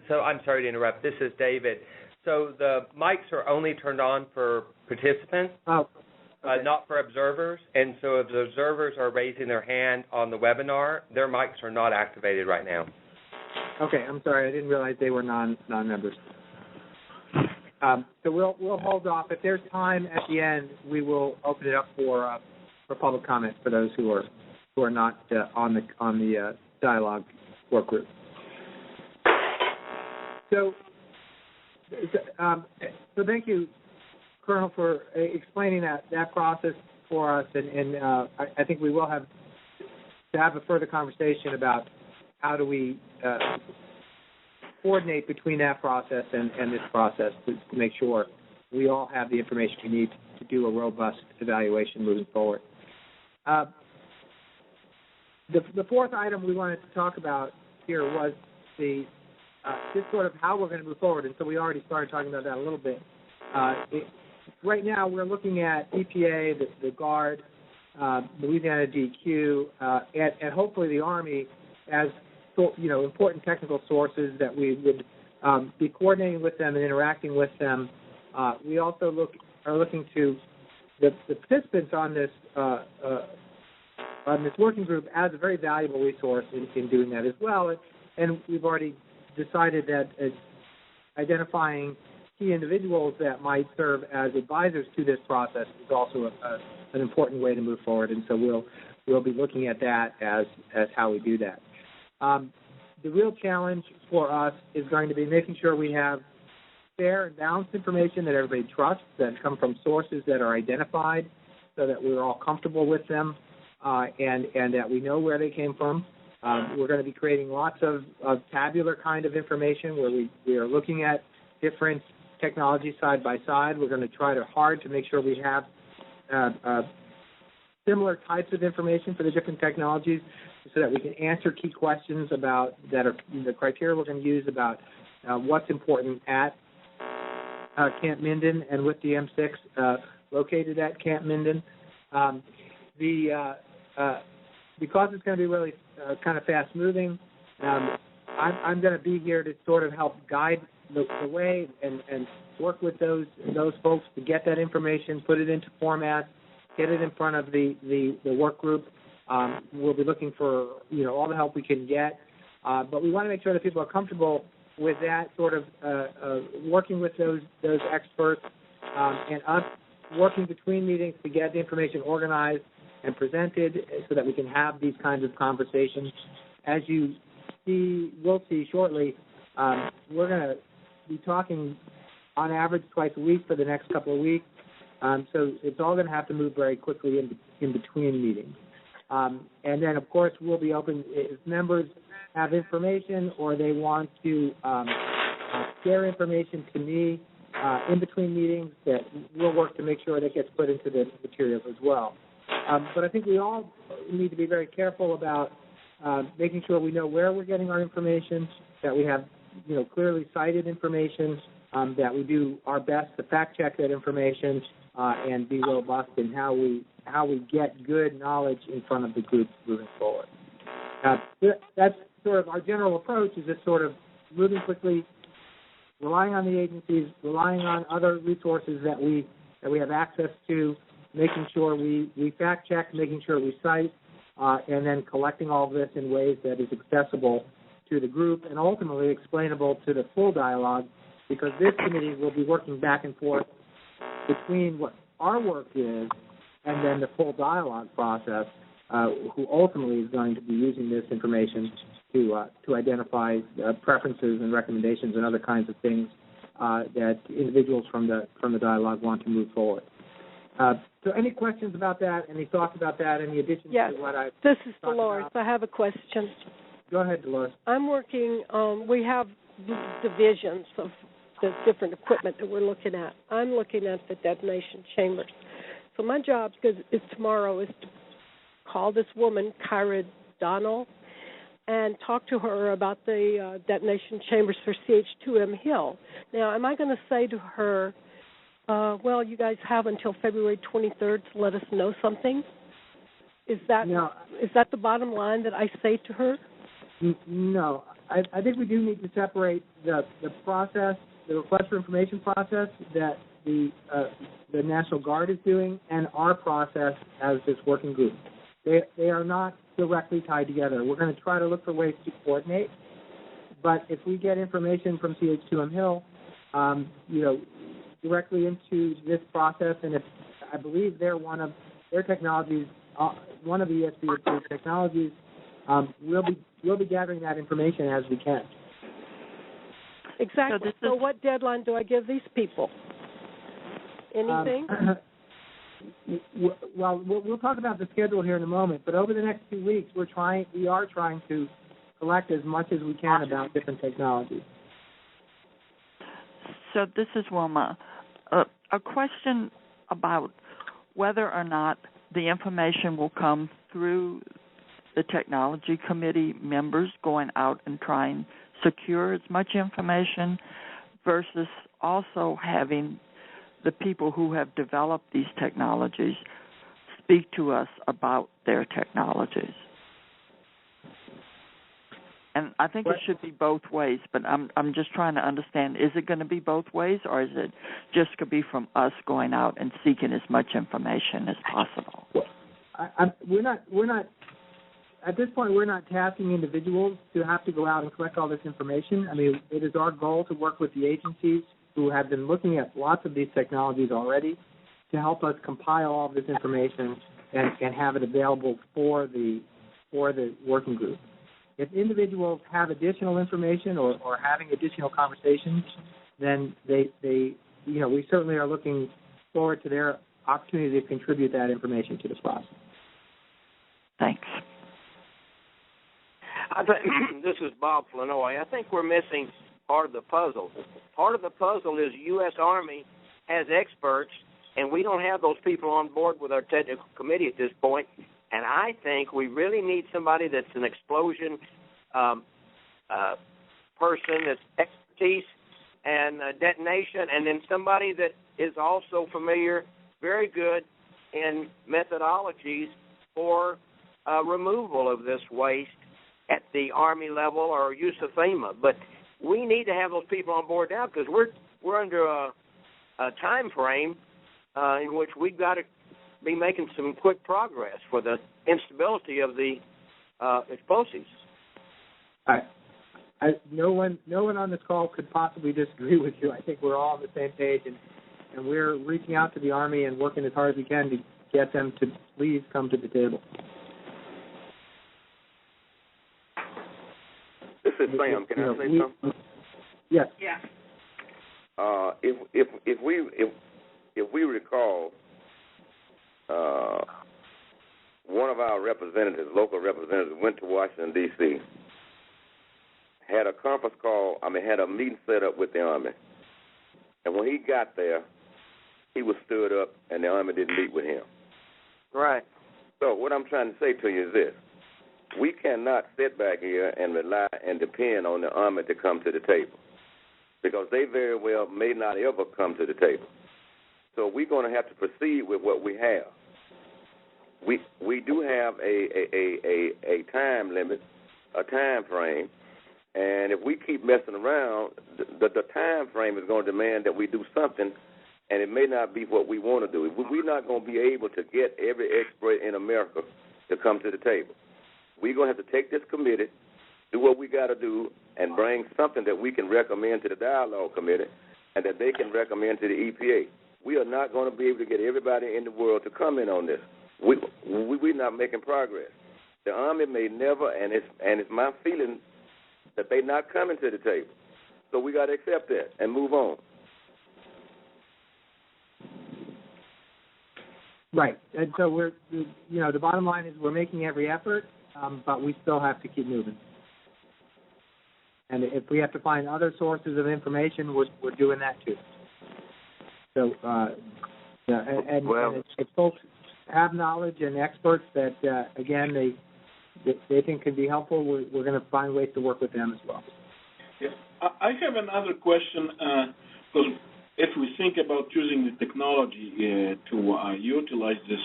So I'm sorry to interrupt. This is David. So the mics are only turned on for participants, not for observers. And so if the observers are raising their hand on the webinar, their mics are not activated right now. Okay, I'm sorry. I didn't realize they were non-members. So we'll hold off. If there's time at the end, we will open it up for public comment for those who are not on the dialogue work group. So thank you, Colonel, for explaining that process for us, and I think we will have to have a further conversation about how do we coordinate between that process and this process to make sure we all have the information we need to do a robust evaluation moving forward. The fourth item we wanted to talk about here was just sort of how we're going to move forward, and so we already started talking about that a little bit. Right now we're looking at EPA, the Guard, Louisiana DEQ, and hopefully the Army as important technical sources that we would be coordinating with them and interacting with them. We also are looking to the participants on this working group as a very valuable resource in doing that as well. And we've already decided that identifying key individuals that might serve as advisors to this process is also an important way to move forward. And so we'll be looking at that as how we do that. The real challenge for us is going to be making sure we have fair and balanced information that everybody trusts, that come from sources that are identified so that we're all comfortable with them and that we know where they came from. We're going to be creating lots of tabular kind of information where we are looking at different technologies side by side. We're going to try hard to make sure we have similar types of information for the different technologies so that we can answer key questions about that are the criteria we're going to use about what's important at Camp Minden and with the M6 located at Camp Minden. Because it's going to be really kind of fast moving, I'm going to be here to sort of help guide the way and work with those folks to get that information, put it into format, get it in front of the work group. We'll be looking for all the help we can get, but we want to make sure that people are comfortable with that sort of working with those experts and us working between meetings to get the information organized and presented so that we can have these kinds of conversations. As we'll see shortly, we're going to be talking on average twice a week for the next couple of weeks. So it's all going to have to move very quickly in between meetings. And then, of course, we'll be open if members have information or they want to share information to me in between meetings, that we'll work to make sure that gets put into the materials as well. But I think we all need to be very careful about making sure we know where we're getting our information, that we have clearly cited information, that we do our best to fact check that information and be robust in how we get good knowledge in front of the group moving forward. That's sort of our general approach, is just sort of moving quickly, relying on the agencies, relying on other resources that we have access to, making sure we fact check, making sure we cite, and then collecting all of this in ways that is accessible to the group and ultimately explainable to the full dialogue, because this committee will be working back and forth between what our work is and then the full dialogue process who ultimately is going to be using this information to identify preferences and recommendations and other kinds of things that individuals from the dialogue want to move forward. So any questions about that? Any thoughts about that? Any additions to what I've This is talked Dolores. about? I have a question. Go ahead, Dolores. I'm working we have divisions of the different equipment that we're looking at. I'm looking at the detonation chambers. So my job tomorrow is to call this woman, Kyra Donnell, and talk to her about the detonation chambers for CH2M Hill. Now, am I going to say to her, well, you guys have until February 23rd to let us know something? Is that the bottom line that I say to her? No. I think we do need to separate the process, the request for information process that the National Guard is doing, and our process as this working group. They are not directly tied together. We're going to try to look for ways to coordinate, but if we get information from CH2M Hill, directly into this process, and if I believe they're one of their technologies, one of the ESB-approved technologies, we'll be gathering that information as we can. Exactly. So what deadline do I give these people? Anything? Well, we'll talk about the schedule here in a moment, but over the next 2 weeks, we are trying to collect as much as we can about different technologies. So this is Wilma. A question about whether or not the information will come through the Technology Committee members going out and trying to secure as much information versus also having the people who have developed these technologies speak to us about their technologies. And I think it should be both ways, but I'm just trying to understand, is it going to be both ways, or is it just going to be from us going out and seeking as much information as possible? We're not at this point, we're not tasking individuals to have to go out and collect all this information. I mean, it is our goal to work with the agencies who have been looking at lots of these technologies already to help us compile all of this information and have it available for the working group. If individuals have additional information or having additional conversations, then we certainly are looking forward to their opportunity to contribute that information to the process. Thanks. This is Bob Flanoy. I think we're missing part of the puzzle. Part of the puzzle is U.S. Army has experts, and we don't have those people on board with our technical committee at this point. And I think we really need somebody that's an explosion person, that's expertise and detonation, and then somebody that is also familiar, very good in methodologies for removal of this waste at the Army level or use of FEMA. But we need to have those people on board now because we're under a time frame in which we've got to be making some quick progress for the instability of the explosives. No one on this call could possibly disagree with you. I think we're all on the same page, and we're reaching out to the Army and working as hard as we can to get them to please come to the table. This is Sam. Can I say something? Yes. Yeah. If we recall, one of our representatives, local representatives, went to Washington D.C. had a meeting set up with the Army, and when he got there, he was stood up, and the Army didn't meet with him. Right. So what I'm trying to say to you is this. We cannot sit back here and rely and depend on the Army to come to the table because they very well may not ever come to the table. So we're going to have to proceed with what we have. We do have a time limit, a time frame, and if we keep messing around, the time frame is going to demand that we do something, and it may not be what we want to do. We're not going to be able to get every expert in America to come to the table. We're going to have to take this committee, do what we got to do, and bring something that we can recommend to the Dialogue Committee and that they can recommend to the EPA. We are not going to be able to get everybody in the world to comment on this. we're not making progress. The Army may never, and it's my feeling that they're not coming to the table. So we got to accept that and move on. Right, and so the bottom line is we're making every effort, but we still have to keep moving. And if we have to find other sources of information, we're doing that too. So, and if folks have knowledge and experts that, again, they think could be helpful, we're going to find ways to work with them as well. Yeah. I have another question, because if we think about using the technology to utilize these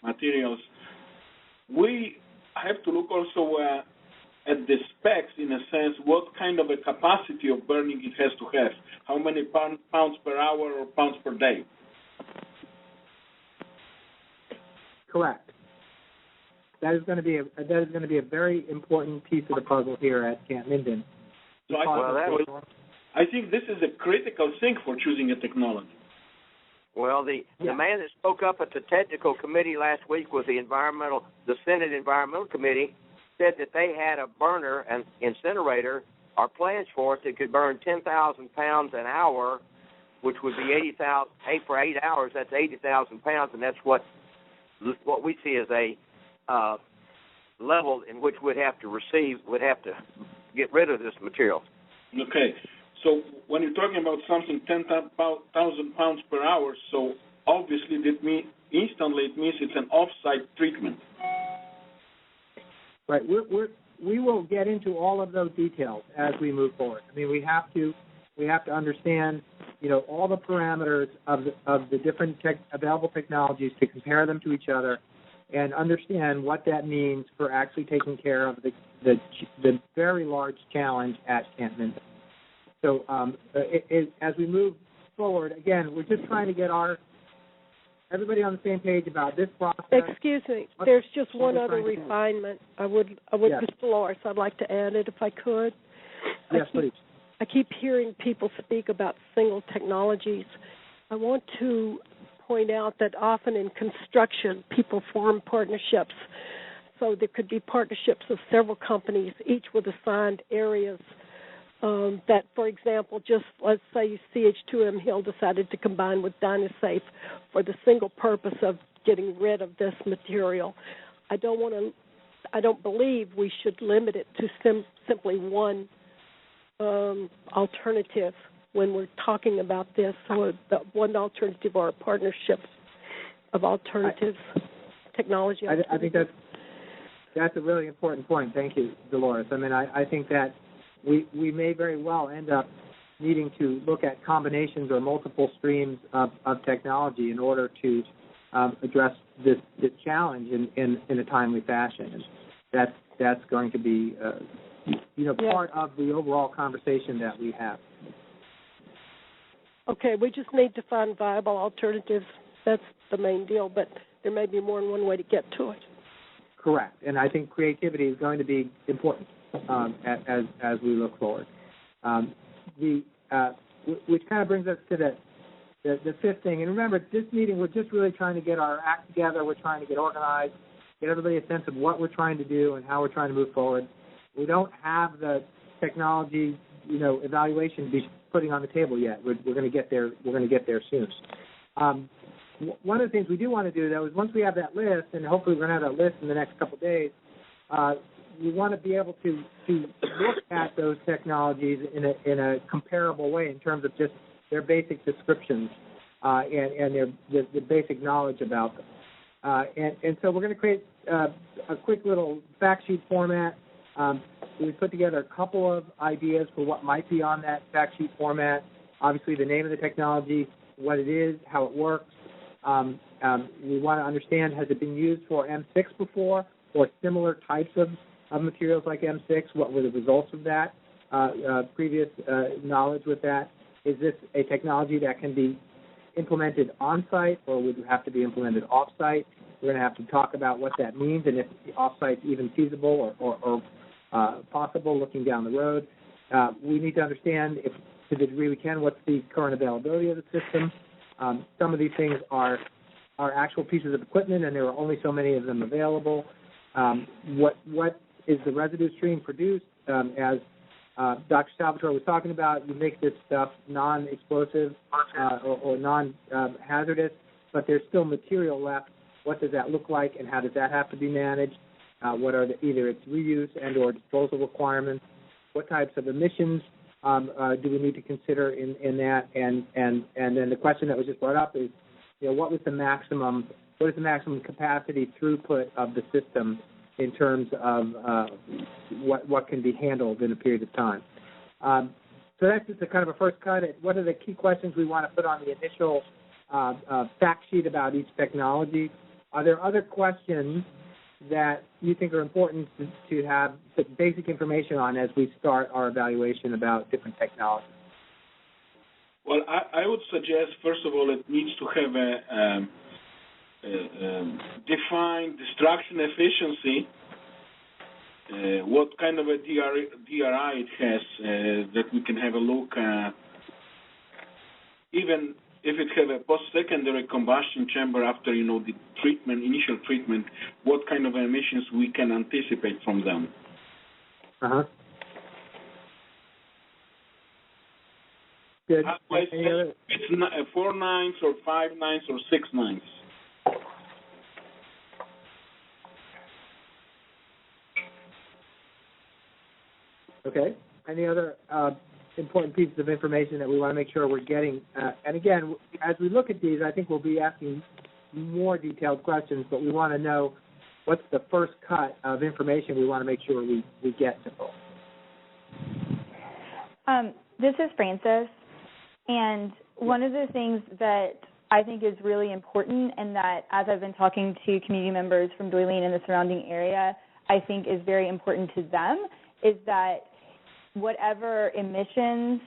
materials, we have to look also at the specs, in a sense, what kind of a capacity of burning it has to have, how many pounds per hour or pounds per day. Correct. That is going to be a very important piece of the puzzle here at Camp Minden. So I think this is a critical thing for choosing a technology. Well, the man that spoke up at the technical committee last week was the Senate Environmental Committee, said that they had a burner, an incinerator, or plans for it that could burn 10,000 pounds an hour, which would be 80,000 for 8 hours. That's 80,000 pounds, and that's what we see as a level in which we'd have to get rid of this material. Okay, so when you're talking about something 10,000 pounds per hour, so obviously that instantly it means it's an off-site treatment. Right. We will get into all of those details as we move forward. I mean, we have to understand, all the parameters of the different available technologies to compare them to each other, and understand what that means for actually taking care of the very large challenge at Camp Minden. So as we move forward, again, we're just trying to get everybody on the same page about this process. Excuse me. There's just one other refinement. I would, yes. Ms. Dolores, I'd like to add it if I could. Yes, please. I keep hearing people speak about single technologies. I want to point out that often in construction, people form partnerships. So there could be partnerships of several companies, each with assigned areas that, for example, just let's say CH2M Hill decided to combine with Dynasafe for the single purpose of getting rid of this material. I don't believe we should limit it to simply one alternative when we're talking about this, or the one alternative or a partnership of alternatives, technology alternatives. I think that's a really important point. Thank you, Dolores. I mean, I think that we may very well end up needing to look at combinations or multiple streams of technology in order to address this challenge in a timely fashion. And that's going to be part of the overall conversation that we have. Okay, we just need to find viable alternatives. That's the main deal, but there may be more than one way to get to it. Correct, and I think creativity is going to be important as we look forward. Which kind of brings us to the fifth thing. And remember, this meeting, we're just really trying to get our act together. We're trying to get organized, get everybody a sense of what we're trying to do and how we're trying to move forward. We don't have the technology, evaluation to be putting on the table yet. We're going to get there. We're going to get there soon. One of the things we do want to do, though, is once we have that list, and hopefully we're going to have that list in the next couple of days, we want to be able to look at those technologies in a comparable way in terms of just their basic descriptions and the basic knowledge about them. And so we're going to create a quick little fact sheet format. We put together a couple of ideas for what might be on that fact sheet format. Obviously, the name of the technology, what it is, how it works. We want to understand, has it been used for M6 before or similar types of materials like M6? What were the results of that, previous knowledge with that? Is this a technology that can be implemented on-site or would have to be implemented off-site? We're going to have to talk about what that means and if off-site is even feasible or possible looking down the road. We need to understand, if to the degree we can, what's the current availability of the system. Some of these things are are actual pieces of equipment and there are only so many of them available? What is the residue stream produced? As Dr. Salvatore was talking about, you make this stuff non-explosive or non-hazardous, but there's still material left. What does that look like, and how does that have to be managed? What are either its reuse and or disposal requirements? What types of emissions do we need to consider in that? And then the question that was just brought up is, what is the maximum capacity throughput of the system in terms of what can be handled in a period of time? So that's just a kind of a first cut at what are the key questions we want to put on the initial fact sheet about each technology. Are there other questions that you think are important to have the basic information on as we start our evaluation about different technologies? Well, I would suggest, first of all, it needs to have a defined destruction efficiency, what kind of a DRI it has, that we can have a look at. Even if it has a post-secondary combustion chamber after, the initial treatment, what kind of emissions we can anticipate from them. Uh-huh. Good. It's 4 nines or 5 nines or 6 nines. Okay. Any other important pieces of information that we want to make sure we're getting? And again, as we look at these, I think we'll be asking more detailed questions, but we want to know what's the first cut of information we want to make sure we get to folks. This is Frances, and one of the things that I think is really important, and that as I've been talking to community members from Doylean and the surrounding area, I think is very important to them, is that whatever emissions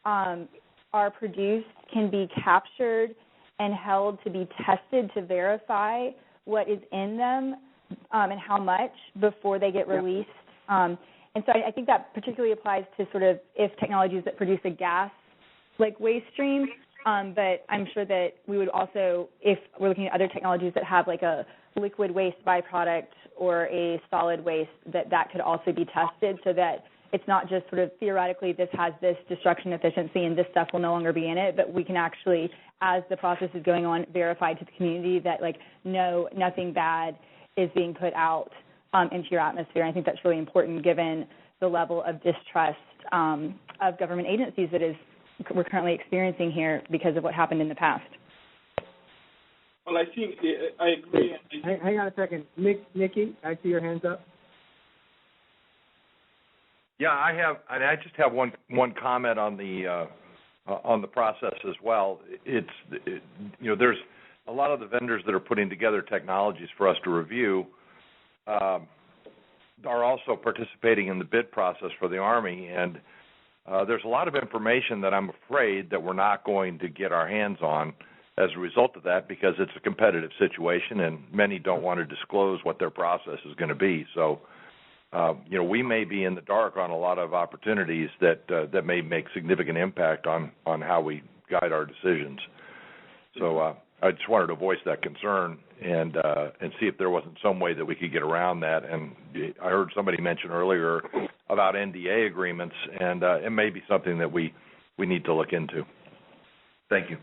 are produced can be captured and held to be tested to verify what is in them and how much before they get released. And so I think that particularly applies to sort of if technologies that produce a gas like waste stream, but I'm sure that we would also, if we're looking at other technologies that have like a liquid waste byproduct or a solid waste, that could also be tested so that it's not just sort of theoretically this has this destruction efficiency and this stuff will no longer be in it, but we can actually, as the process is going on, verify to the community that no, nothing bad is being put out into your atmosphere. And I think that's really important given the level of distrust of government agencies that we're currently experiencing here because of what happened in the past. Well, I think I agree. Hang on a second. Nikki, I see your hands up. Yeah, I just have one comment on the process as well. There's a lot of the vendors that are putting together technologies for us to review are also participating in the bid process for the Army, and there's a lot of information that I'm afraid that we're not going to get our hands on as a result of that because it's a competitive situation and many don't want to disclose what their process is going to be. So, we may be in the dark on a lot of opportunities that may make significant impact on how we guide our decisions. So I just wanted to voice that concern and see if there wasn't some way that we could get around that. And I heard somebody mention earlier about NDA agreements, and it may be something that we need to look into. Thank you.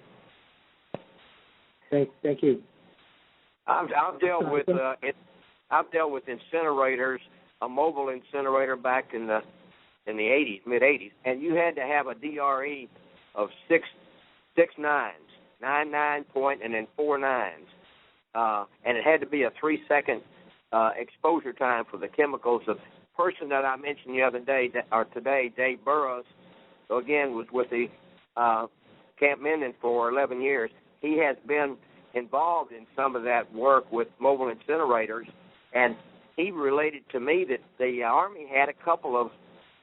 Thank you. I've dealt with incinerators, a mobile incinerator back in the 80s, mid 80s, and you had to have a DRE of 6 nines, 9 point, and then 4 nines, and it had to be a 3-second exposure time for the chemicals. The person that I mentioned the other day, or today, Dave Burrows, who again was with the Camp Minden for 11 years. He has been involved in some of that work with mobile incinerators, and he related to me that the Army had a couple of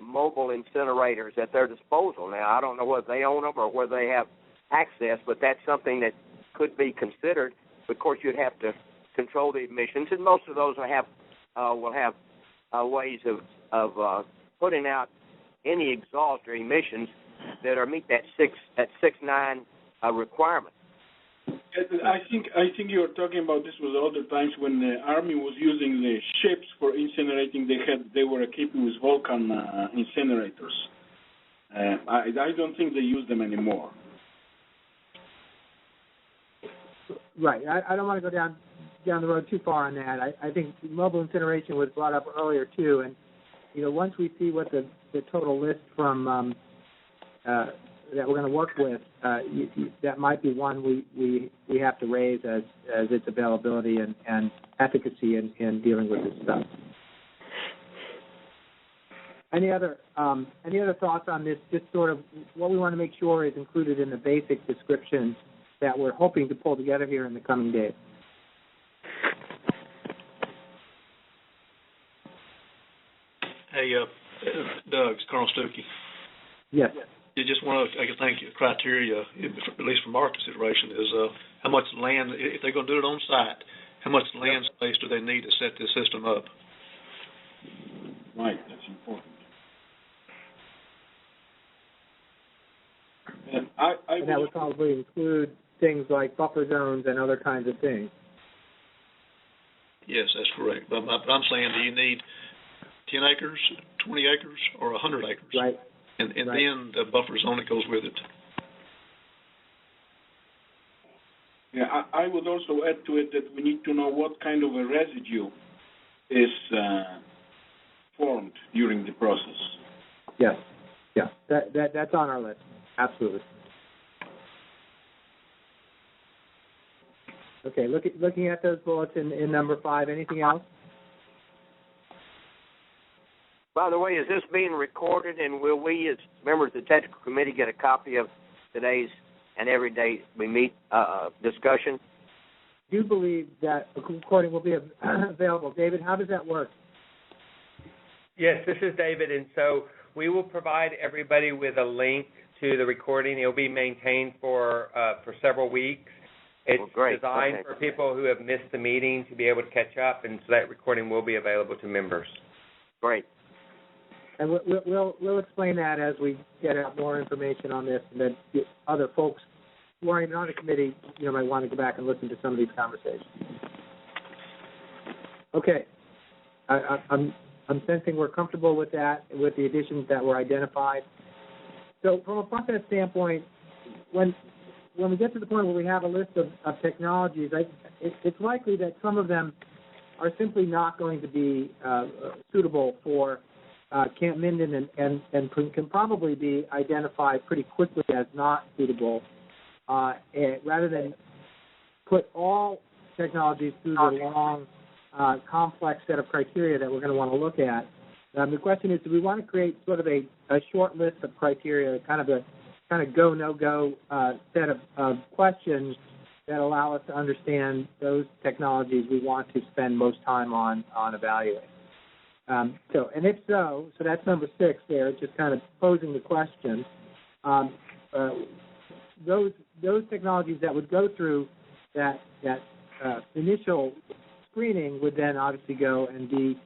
mobile incinerators at their disposal. Now, I don't know whether they own them or whether they have access, but that's something that could be considered. Of course, you'd have to control the emissions, and most of those will have ways of putting out any exhaust or emissions that meet that 6 9 requirement. I think you were talking about this was other times when the Army was using the ships for incinerating. They were equipped with Vulcan incinerators. I don't think they use them anymore. Right. I don't want to go down the road too far on that. I think mobile incineration was brought up earlier too, and once we see what the total list from that we're going to work with, that might be one we have to raise as its availability and efficacy in dealing with this stuff. Any other thoughts on this? Just sort of what we want to make sure is included in the basic description that we're hoping to pull together here in the coming days. Hey, Doug, it's Colonel Stuckey. Yes. You just want to, I think, criteria, at least from our consideration, is how much land, if they're going to do it on site, how much land space do they need to set this system up? Right, that's important. And and that would probably include things like buffer zones and other kinds of things. Yes, that's correct. But I'm saying, do you need 10 acres, 20 acres, or 100 acres? Right. And then the buffer zone that goes with it. Yeah, I would also add to it that we need to know what kind of a residue is formed during the process. Yes. Yeah. That's on our list. Absolutely. Okay. Looking at those bullets in number 5. Anything else? By the way, is this being recorded, and will we, as members of the technical committee, get a copy of today's and every day we meet discussion? I do believe that a recording will be available. David, how does that work? Yes, this is David, and so we will provide everybody with a link to the recording. It will be maintained for several weeks. It's designed for people who have missed the meeting to be able to catch up, and so that recording will be available to members. Great. And we'll explain that as we get out more information on this, and then other folks who aren't even on the committee, might want to go back and listen to some of these conversations. Okay, I'm sensing we're comfortable with that, with the additions that were identified. So from a process standpoint, when we get to the point where we have a list of technologies, it's likely that some of them are simply not going to be suitable for Camp Minden and can probably be identified pretty quickly as not suitable, rather than put all technologies through the long, complex set of criteria that we're going to want to look at. The question is, do we want to create sort of a short list of criteria, kind of go, no-go set of questions that allow us to understand those technologies we want to spend most time on evaluating? And if so that's number 6 there, just kind of posing the question. Those technologies that would go through that initial screening would then obviously go and be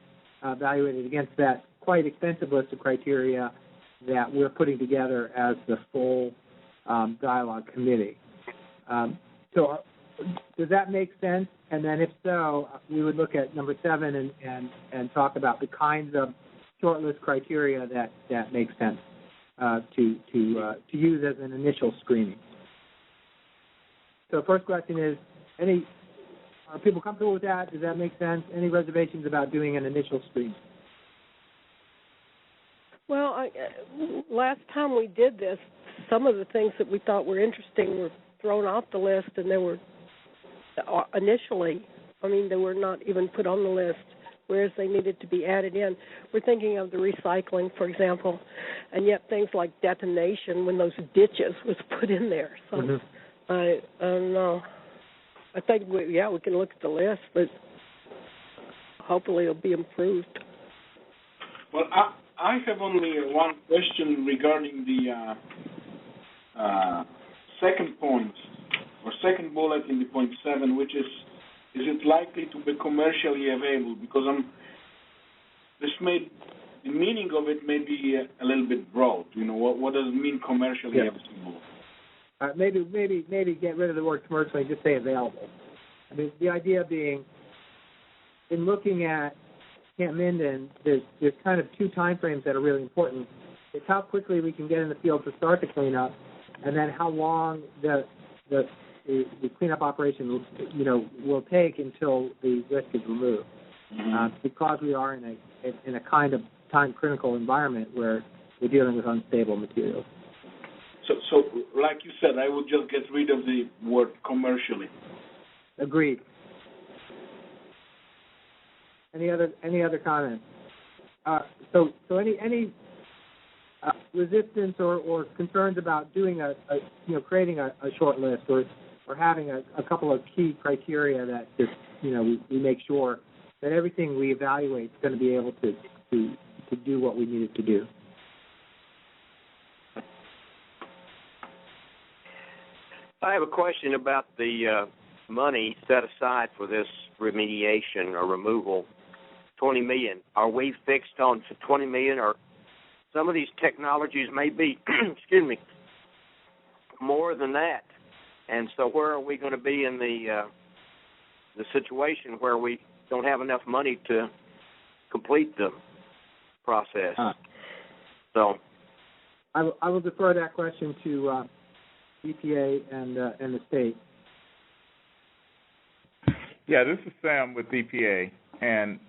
evaluated against that quite extensive list of criteria that we're putting together as the full dialogue committee. So does that make sense? And then if so, we would look at number 7 and talk about the kinds of shortlist criteria that make sense to use as an initial screening. So first question is, are people comfortable with that? Does that make sense? Any reservations about doing an initial screen? Well, last time we did this, some of the things that we thought were interesting were thrown off the list, and they were initially, they were not even put on the list, whereas they needed to be added in. We're thinking of the recycling, for example, and yet things like detonation when those ditches was put in there. So I don't know. I think, we can look at the list, but hopefully it'll be improved. Well, I have only one question regarding the second point, or second bullet in the point 7, which is it likely to be commercially available? Because the meaning of it may be a little bit broad. What does it mean commercially available? maybe get rid of the word commercially and just say available. I mean, the idea being, in looking at Camp Minden, there's kind of two time frames that are really important. It's how quickly we can get in the field to start the cleanup, and then how long the cleanup operation will take until the risk is removed. Because we are in a kind of time critical environment where we're dealing with unstable materials. So like you said, I would just get rid of the word commercially. Agreed. Any other comments? So any resistance or concerns about doing creating a short list or having a couple of key criteria that just we make sure that everything we evaluate is going to be able to do what we need it to do. I have a question about the money set aside for this remediation or removal. $20 million. Are we fixed on $20 million, or some of these technologies may be, excuse me, more than that? And so, where are we going to be in the situation where we don't have enough money to complete the process? So, I will defer that question to EPA and the state. Yeah, this is Sam with EPA, and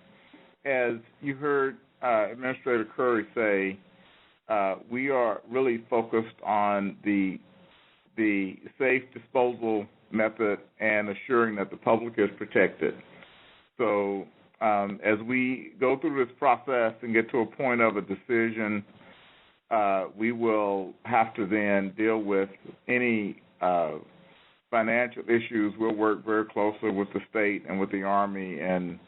as you heard Administrator Curry say, we are really focused on the safe disposal method and assuring that the public is protected. So as we go through this process and get to a point of a decision, we will have to then deal with any financial issues. We'll work very closely with the state and with the Army and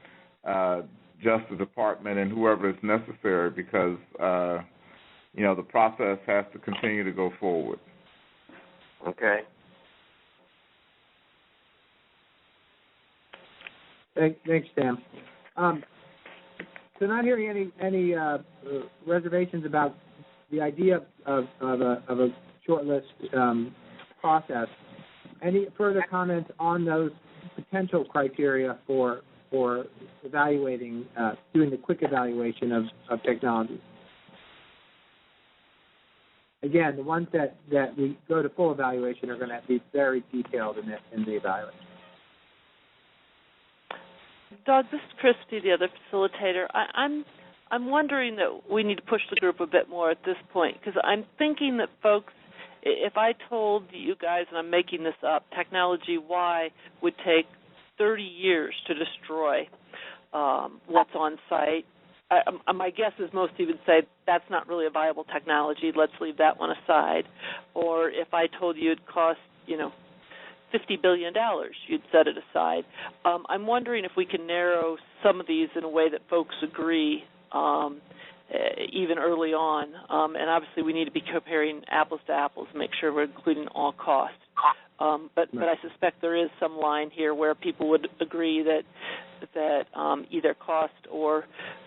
Justice Department and whoever is necessary, because the process has to continue to go forward. Okay. Thanks, Sam. So, not hearing any reservations about the idea of a shortlist process. Any further comments on those potential criteria for evaluating, doing the quick evaluation of technology? Again, the ones that we go to full evaluation are going to be very detailed in the evaluation. Doug, this is Christy, the other facilitator. I'm wondering that we need to push the group a bit more at this point, because I'm thinking that folks, if I told you guys, and I'm making this up, technology Y would take 30 years to destroy what's on site, my guess is most of you would say that's not really a viable technology, let's leave that one aside. Or if I told you it'd cost, $50 billion, you'd set it aside. I'm wondering if we can narrow some of these in a way that folks agree, even early on. And obviously we need to be comparing apples to apples and make sure we're including all costs. But I suspect there is some line here where people would agree that either cost or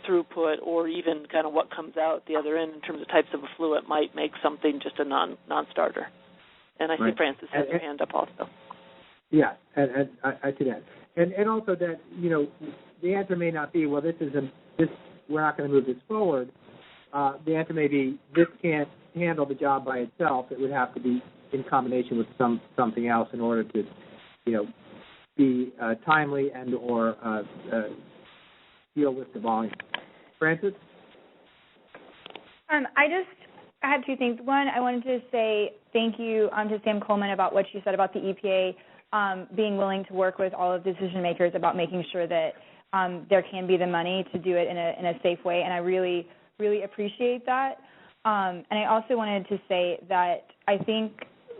throughput or even kind of what comes out the other end in terms of types of effluent might make something just a non-starter. And I see Francis has her hand up also. Yeah, and I see that. And also that, the answer may not be, well, we're not going to move this forward. The answer may be, this can't handle the job by itself. It would have to be in combination with something else in order to, be timely and or deal with the volume. Francis? I had two things. One, I wanted to say thank you to Sam Coleman about what she said about the EPA being willing to work with all of the decision makers about making sure that there can be the money to do it in a safe way, and I really, really appreciate that. And I also wanted to say that I think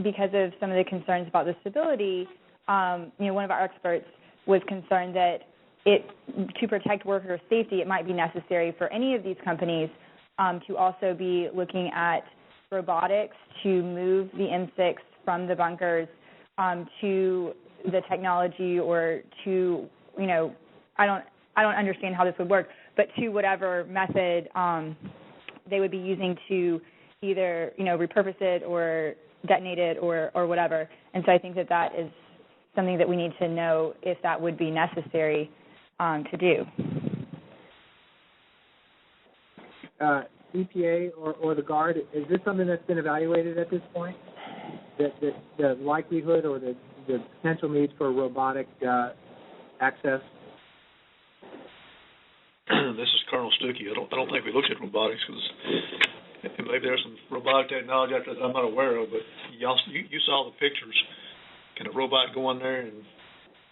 because of some of the concerns about the stability, one of our experts was concerned that to protect worker safety, it might be necessary for any of these companies to also be looking at robotics to move the M6 from the bunkers to the technology or to, I don't understand how this would work, but to whatever method they would be using to either, repurpose it or detonated or whatever. And so I think that is something that we need to know if that would be necessary to do. EPA or the Guard, is this something that's been evaluated at this point? The likelihood or the potential need for robotic access? This is Colonel Stuckey. I don't think we looked at robotics because maybe there's some robotic technology out there that I'm not aware of. But you saw the pictures. Can a robot go in there and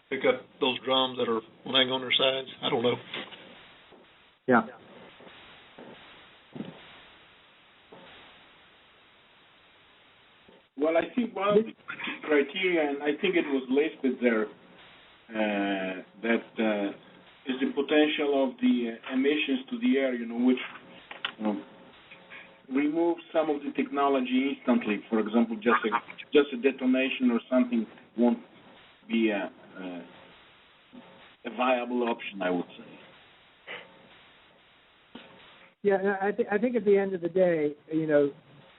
pick up those drums that are laying on their sides? I don't know. Yeah. Well, I think one of the criteria, and I think it was listed there, that is the potential of the emissions to the air, which remove some of the technology instantly. For example, just a detonation or something won't be a viable option, I would say. Yeah, I think at the end of the day,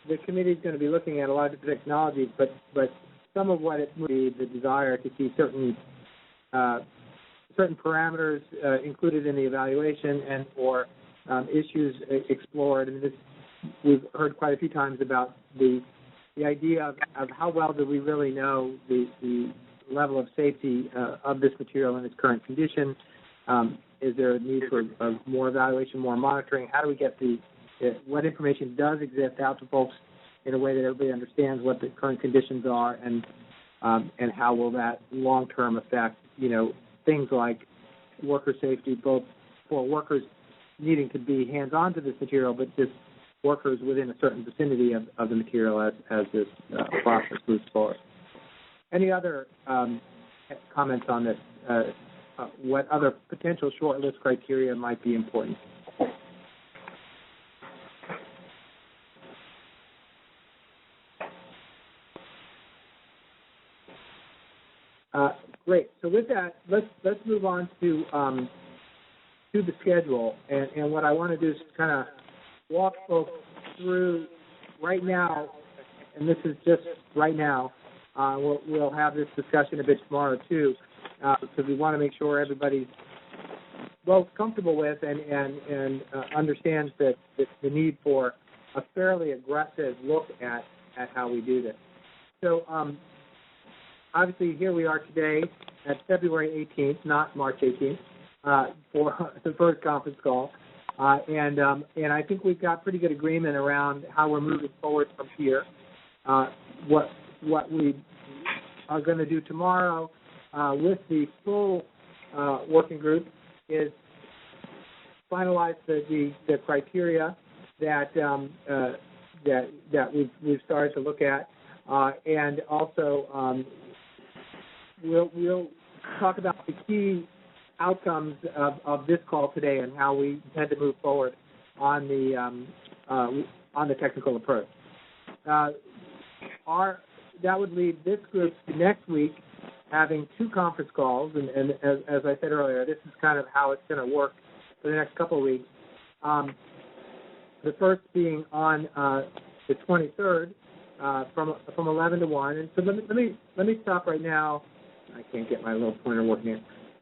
the committee is going to be looking at a lot of different technologies, but some of what it would be the desire to see certain parameters included in the evaluation and or issues explored. And we've heard quite a few times about the idea of how well do we really know the level of safety of this material in its current condition. Is there a need for more evaluation, more monitoring? How do we get what information does exist out to folks in a way that everybody understands what the current conditions are, and how will that long-term affect, things like worker safety, both for workers needing to be hands-on to this material, but just workers within a certain vicinity of the material as this process moves forward. Any other comments on this? What other potential short list criteria might be important? Great. So with that, let's move on to the schedule. And what I want to do is kind of walk folks through right now, and this is just right now. We'll have this discussion a bit tomorrow too, because we want to make sure everybody's both comfortable with and understands that the need for a fairly aggressive look at how we do this. So obviously here we are today at February 18th, not March 18th, for the first conference call. And I think we've got pretty good agreement around how we're moving forward from here. What we are going to do tomorrow with the full working group is finalize the criteria that we've started to look at, and also we'll talk about the key outcomes of this call today and how we intend to move forward on the technical approach. That would lead this group to next week having two conference calls, and as I said earlier, this is kind of how it's going to work for the next couple of weeks. The first being on the 23rd from 11 to 1. And so let me stop right now. I can't get my little pointer working here.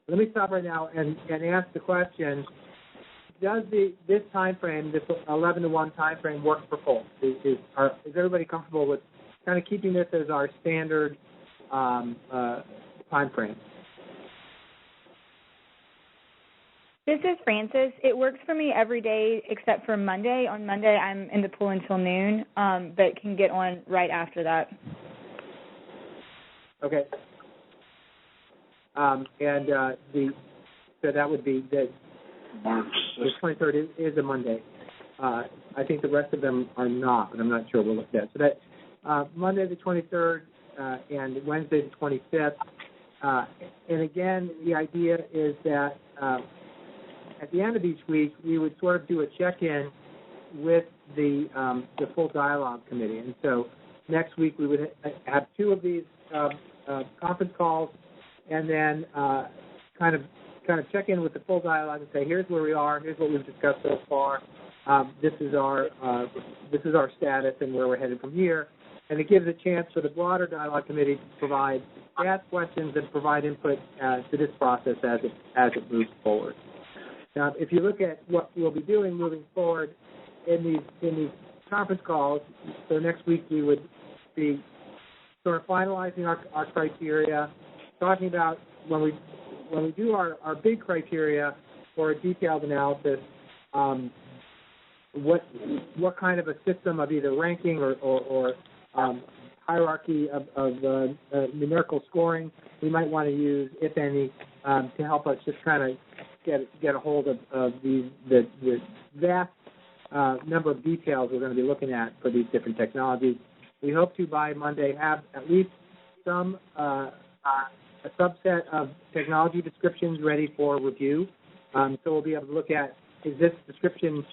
Let me stop right now and ask the question: does this time frame, this 11 to 1 time frame, work for folks? Is everybody comfortable with kind of keeping this as our standard time frame? This is Frances. It works for me every day except for Monday. On Monday, I'm in the pool until noon, but can get on right after that. Okay. So that would be the 23rd is a Monday. I think the rest of them are not, but I'm not sure. We'll look at that. So that Monday the 23rd and Wednesday the 25th. And again, the idea is that at the end of each week, we would sort of do a check-in with the full dialogue committee. And so next week we would have two of these conference calls, and then kind of check in with the full dialogue and say, here's where we are, here's what we've discussed so far, this is our status and where we're headed from here. and it gives a chance for the broader dialogue committee to ask questions and provide input to this process as it moves forward. Now, if you look at what we'll be doing moving forward in these conference calls, so next week we would be sort of finalizing our criteria, talking about when we do our big criteria for a detailed analysis, what kind of a system of either ranking or hierarchy of numerical scoring we might want to use, if any, to help us just kind of get a hold of the vast number of details we're going to be looking at for these different technologies. We hope to, by Monday, have at least some a subset of technology descriptions ready for review. So we'll be able to look at, is this description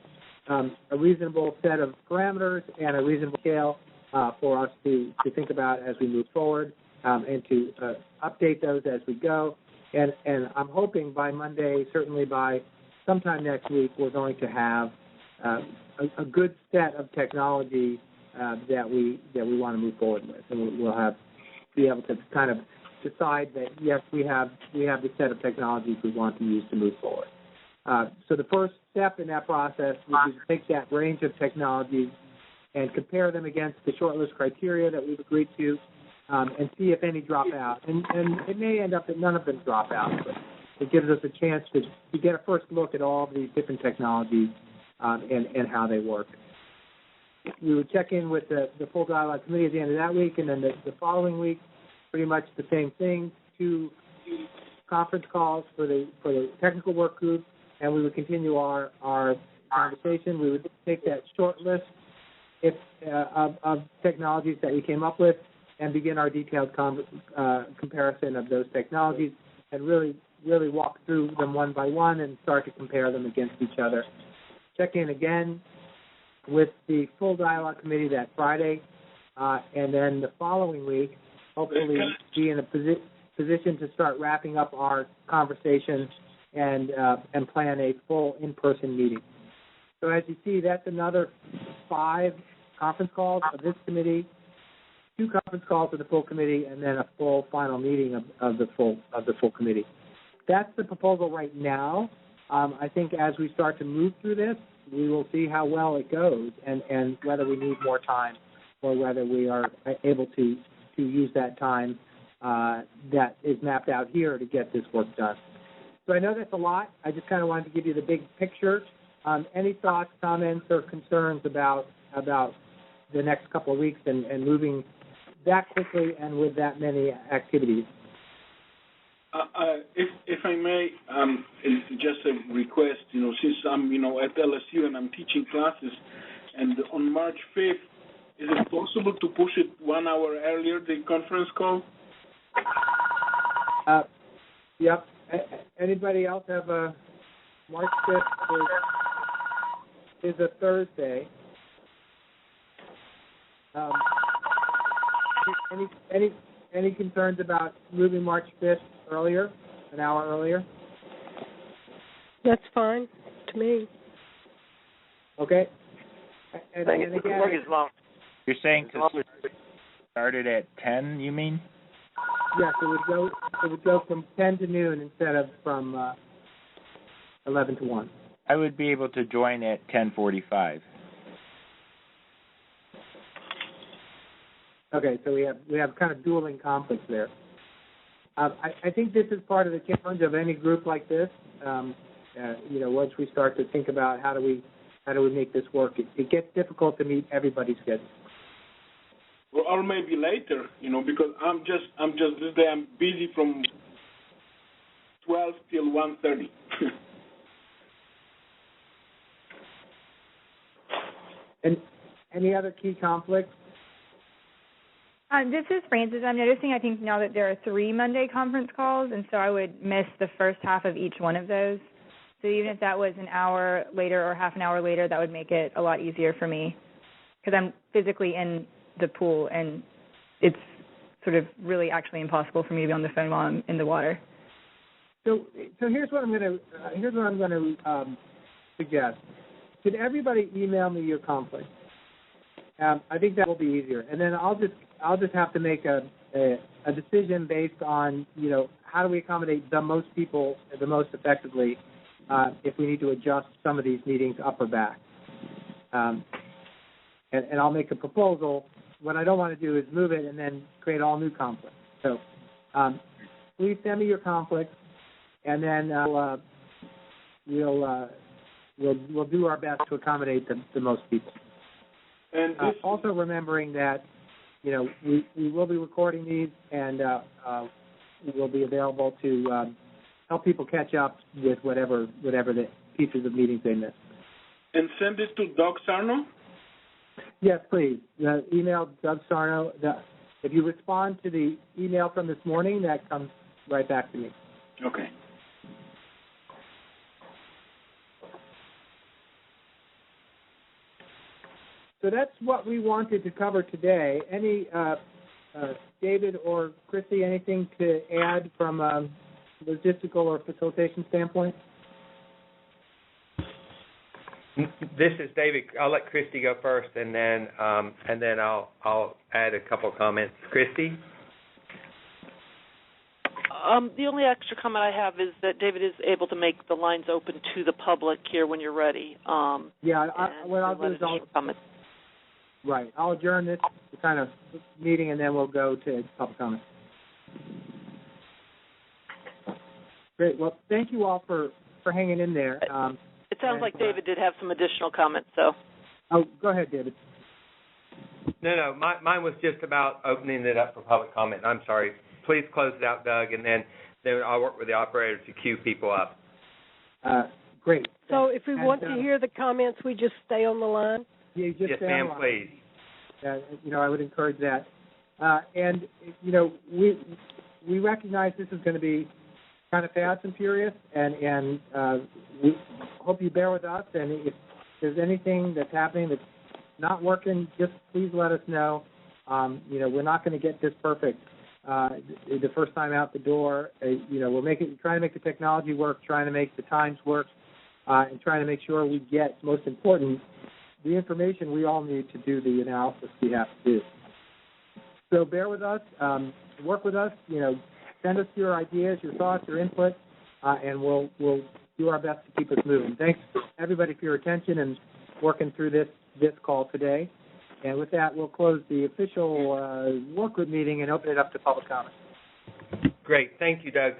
a reasonable set of parameters and a reasonable scale for us to think about as we move forward, and to update those as we go. And I'm hoping by Monday, certainly by sometime next week, we're going to have a good set of technology that we want to move forward with, and we'll be able to kind of decide that yes, we have the set of technologies we want to use to move forward. So the first step in that process would be to take that range of technologies and compare them against the shortlist criteria that we've agreed to, and see if any drop out. And it may end up that none of them drop out, but it gives us a chance to get a first look at all of these different technologies and how they work. We would check in with the full dialogue committee at the end of that week, and then the following week, pretty much the same thing, 2 conference calls for the technical work group, and we would continue our conversation. We would take that short list of technologies that we came up with and begin our detailed comparison of those technologies, and really walk through them one by one and start to compare them against each other. Check in again with the full dialogue committee that Friday, and then the following week, hopefully be in a position to start wrapping up our conversation and plan a full in-person meeting. So as you see, that's another 5 conference calls of this committee, 2 conference calls of the full committee, and then a full final meeting of the full committee. That's the proposal right now. I think as we start to move through this, we will see how well it goes and whether we need more time or whether we are able to use that time that is mapped out here to get this work done. So I know that's a lot. I just kind of wanted to give you the big picture. Any thoughts, comments, or concerns about the next couple of weeks and moving that quickly and with that many activities? If I may, it's just a request, since I'm, at LSU and I'm teaching classes, and on March 5th, is it possible to push it 1 hour earlier, the conference call? Yep. Anybody else have a March 5th is a Thursday. Any concerns about moving March 5th earlier, an hour earlier? That's fine to me. Okay. And again, you're saying to start it at 10, you mean? Yes, it would go from 10 to noon instead of from 11 to 1. I would be able to join at 10:45. Okay, so we have kind of dueling conflicts there. I think this is part of the challenge of any group like this. Once we start to think about how do we make this work, it gets difficult to meet everybody's schedule. Well, or maybe later, because I'm just this day I'm busy from 12 till 1:30. And any other key conflicts? This is Frances. I'm noticing, I think, now that there are 3 Monday conference calls, and so I would miss the first half of each one of those. So even if that was an hour later or half an hour later, that would make it a lot easier for me, because I'm physically in the pool, and it's sort of really actually impossible for me to be on the phone while I'm in the water. So here's what I'm going to suggest. Could everybody email me your conflict? I think that will be easier. And then I'll just have to make a decision based on, how do we accommodate the most people the most effectively if we need to adjust some of these meetings up or back. And I'll make a proposal. What I don't want to do is move it and then create all new conflicts. So please send me your conflicts, and then we'll do our best to accommodate the most people. And also remembering that, we will be recording these, and we'll be available to help people catch up with whatever the pieces of meetings they missed. And send it to Doug Sarno? Yes, please. Email Doug Sarno. If you respond to the email from this morning, that comes right back to me. Okay. So that's what we wanted to cover today. Any, David or Christy, anything to add from a logistical or facilitation standpoint? This is David. I'll let Christy go first, and then I'll add a couple of comments. Christy? The only extra comment I have is that David is able to make the lines open to the public here when you're ready. What I'll do is I'll adjourn this kind of meeting, and then we'll go to public comment. Great. Well, thank you all for hanging in there. It sounds like David did have some additional comments, so. Oh, go ahead, David. No, mine was just about opening it up for public comment. I'm sorry. Please close it out, Doug, and then I'll work with the operator to queue people up. Great. So if we want to hear the comments, we just stay on the line? Yes, ma'am, please. I would encourage that. We recognize this is going to be kind of fast and furious, and we hope you bear with us. And if there's anything that's happening that's not working, just please let us know. We're not going to get this perfect the first time out the door. We're trying to make the technology work, trying to make the times work, and trying to make sure we get, most important, the information we all need to do the analysis we have to do. So bear with us, work with us, send us your ideas, your thoughts, your input, and we'll do our best to keep us moving. Thanks, everybody, for your attention and working through this call today. And with that, we'll close the official work group meeting and open it up to public comment. Great. Thank you, Doug.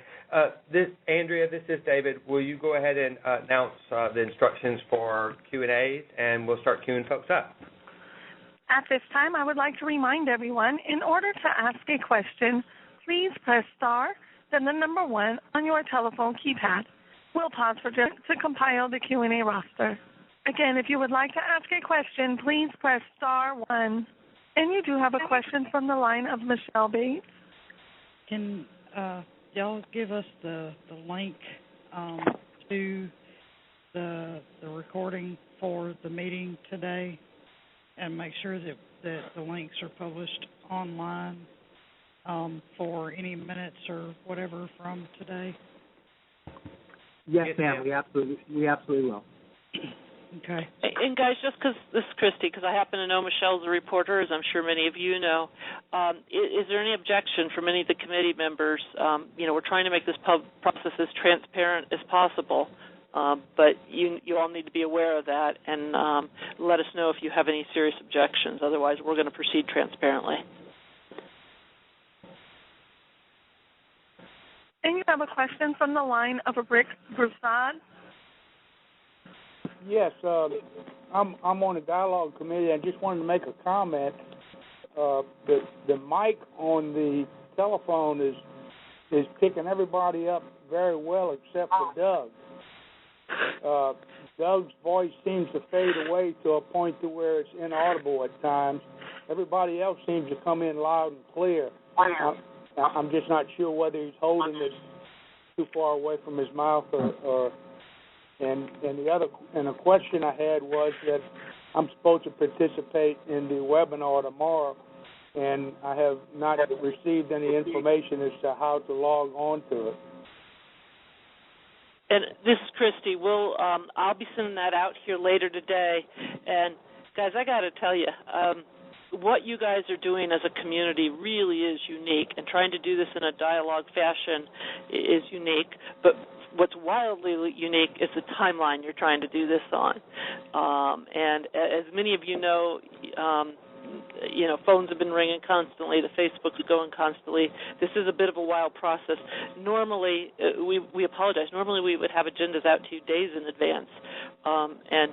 Andrea, this is David. Will you go ahead and announce the instructions for Q&As, and we'll start queuing folks up. At this time, I would like to remind everyone, in order to ask a question, please press star, then the number 1 on your telephone keypad. We'll pause for just to compile the Q&A roster. Again, if you would like to ask a question, please press star 1. And you do have a question from the line of Michelle Bates. Can y'all give us the link to the recording for the meeting today, and make sure that the links are published online for any minutes or whatever from today? Yes, ma'am. We absolutely will. Okay. And guys, just because this is Christy, because I happen to know Michelle's a reporter, as I'm sure many of you know, is there any objection from any of the committee members? We're trying to make this process as transparent as possible, but you all need to be aware of that and let us know if you have any serious objections. Otherwise, we're going to proceed transparently. And you have a question from the line of Rick Broussard. Yes, I'm on the dialogue committee. I just wanted to make a comment. The mic on the telephone is picking everybody up very well except for Doug. Doug's voice seems to fade away to a point to where it's inaudible at times. Everybody else seems to come in loud and clear. I'm just not sure whether he's holding it too far away from his mouth or And a question I had was that I'm supposed to participate in the webinar tomorrow, and I have not received any information as to how to log on to it. And this is Christy. I'll be sending that out here later today. And Guys, I got to tell you, what you guys are doing as a community really is unique, and trying to do this in a dialogue fashion is unique. But what's wildly unique is the timeline you're trying to do this on. And as many of you know, phones have been ringing constantly. The Facebook's going constantly. This is a bit of a wild process. Normally, we apologize. Normally, we would have agendas out to you days in advance, and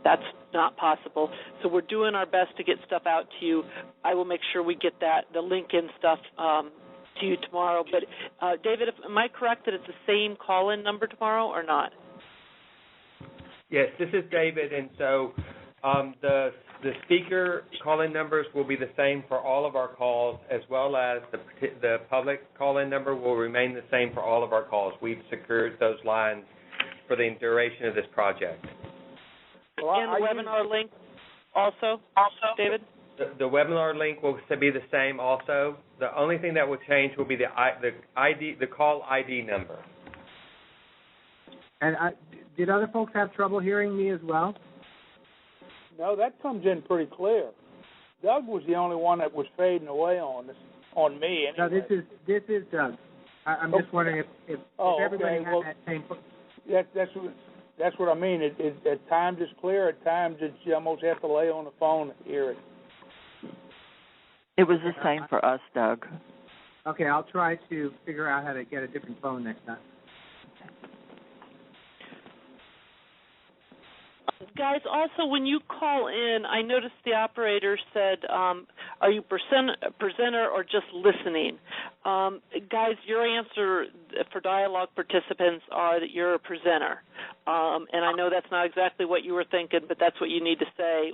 that's not possible. So we're doing our best to get stuff out to you. I will make sure we get the link-in stuff to you tomorrow. But, David, am I correct that it's the same call-in number tomorrow or not? Yes, this is David, and so the speaker call-in numbers will be the same for all of our calls, as well as the public call-in number will remain the same for all of our calls. We've secured those lines for the duration of this project. And the webinar link also, David? The webinar link will be the same also. The only thing that will change will be the call ID number. And did other folks have trouble hearing me as well? No, that comes in pretty clear. Doug was the only one that was fading away on me. Anyway. No, this is Doug. I'm just wondering if everybody had that same. That's what I mean. At times it's clear. At times you almost have to lay on the phone to hear it. It was the same for us, Doug. Okay, I'll try to figure out how to get a different phone next time. Guys, also, when you call in, I noticed the operator said, are you presenter or just listening? Guys, your answer for dialogue participants are that you're a presenter. And I know that's not exactly what you were thinking, but that's what you need to say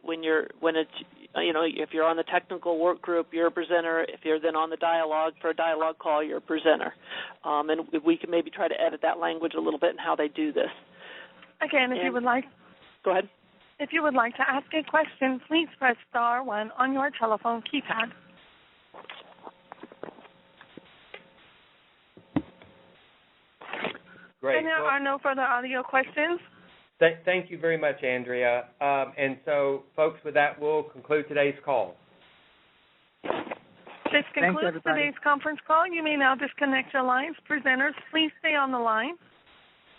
if you're on the technical work group, you're a presenter. If you're then on the dialogue for a dialogue call, you're a presenter. And we can maybe try to edit that language a little bit in how they do this. Again, if you would like. Go ahead. If you would like to ask a question, please press star 1 on your telephone keypad. Great. And there are no further audio questions. Thank you very much, Andrea. And so, folks, with that, we'll conclude today's call. This concludes today's conference call. You may now disconnect your lines. Presenters, please stay on the line.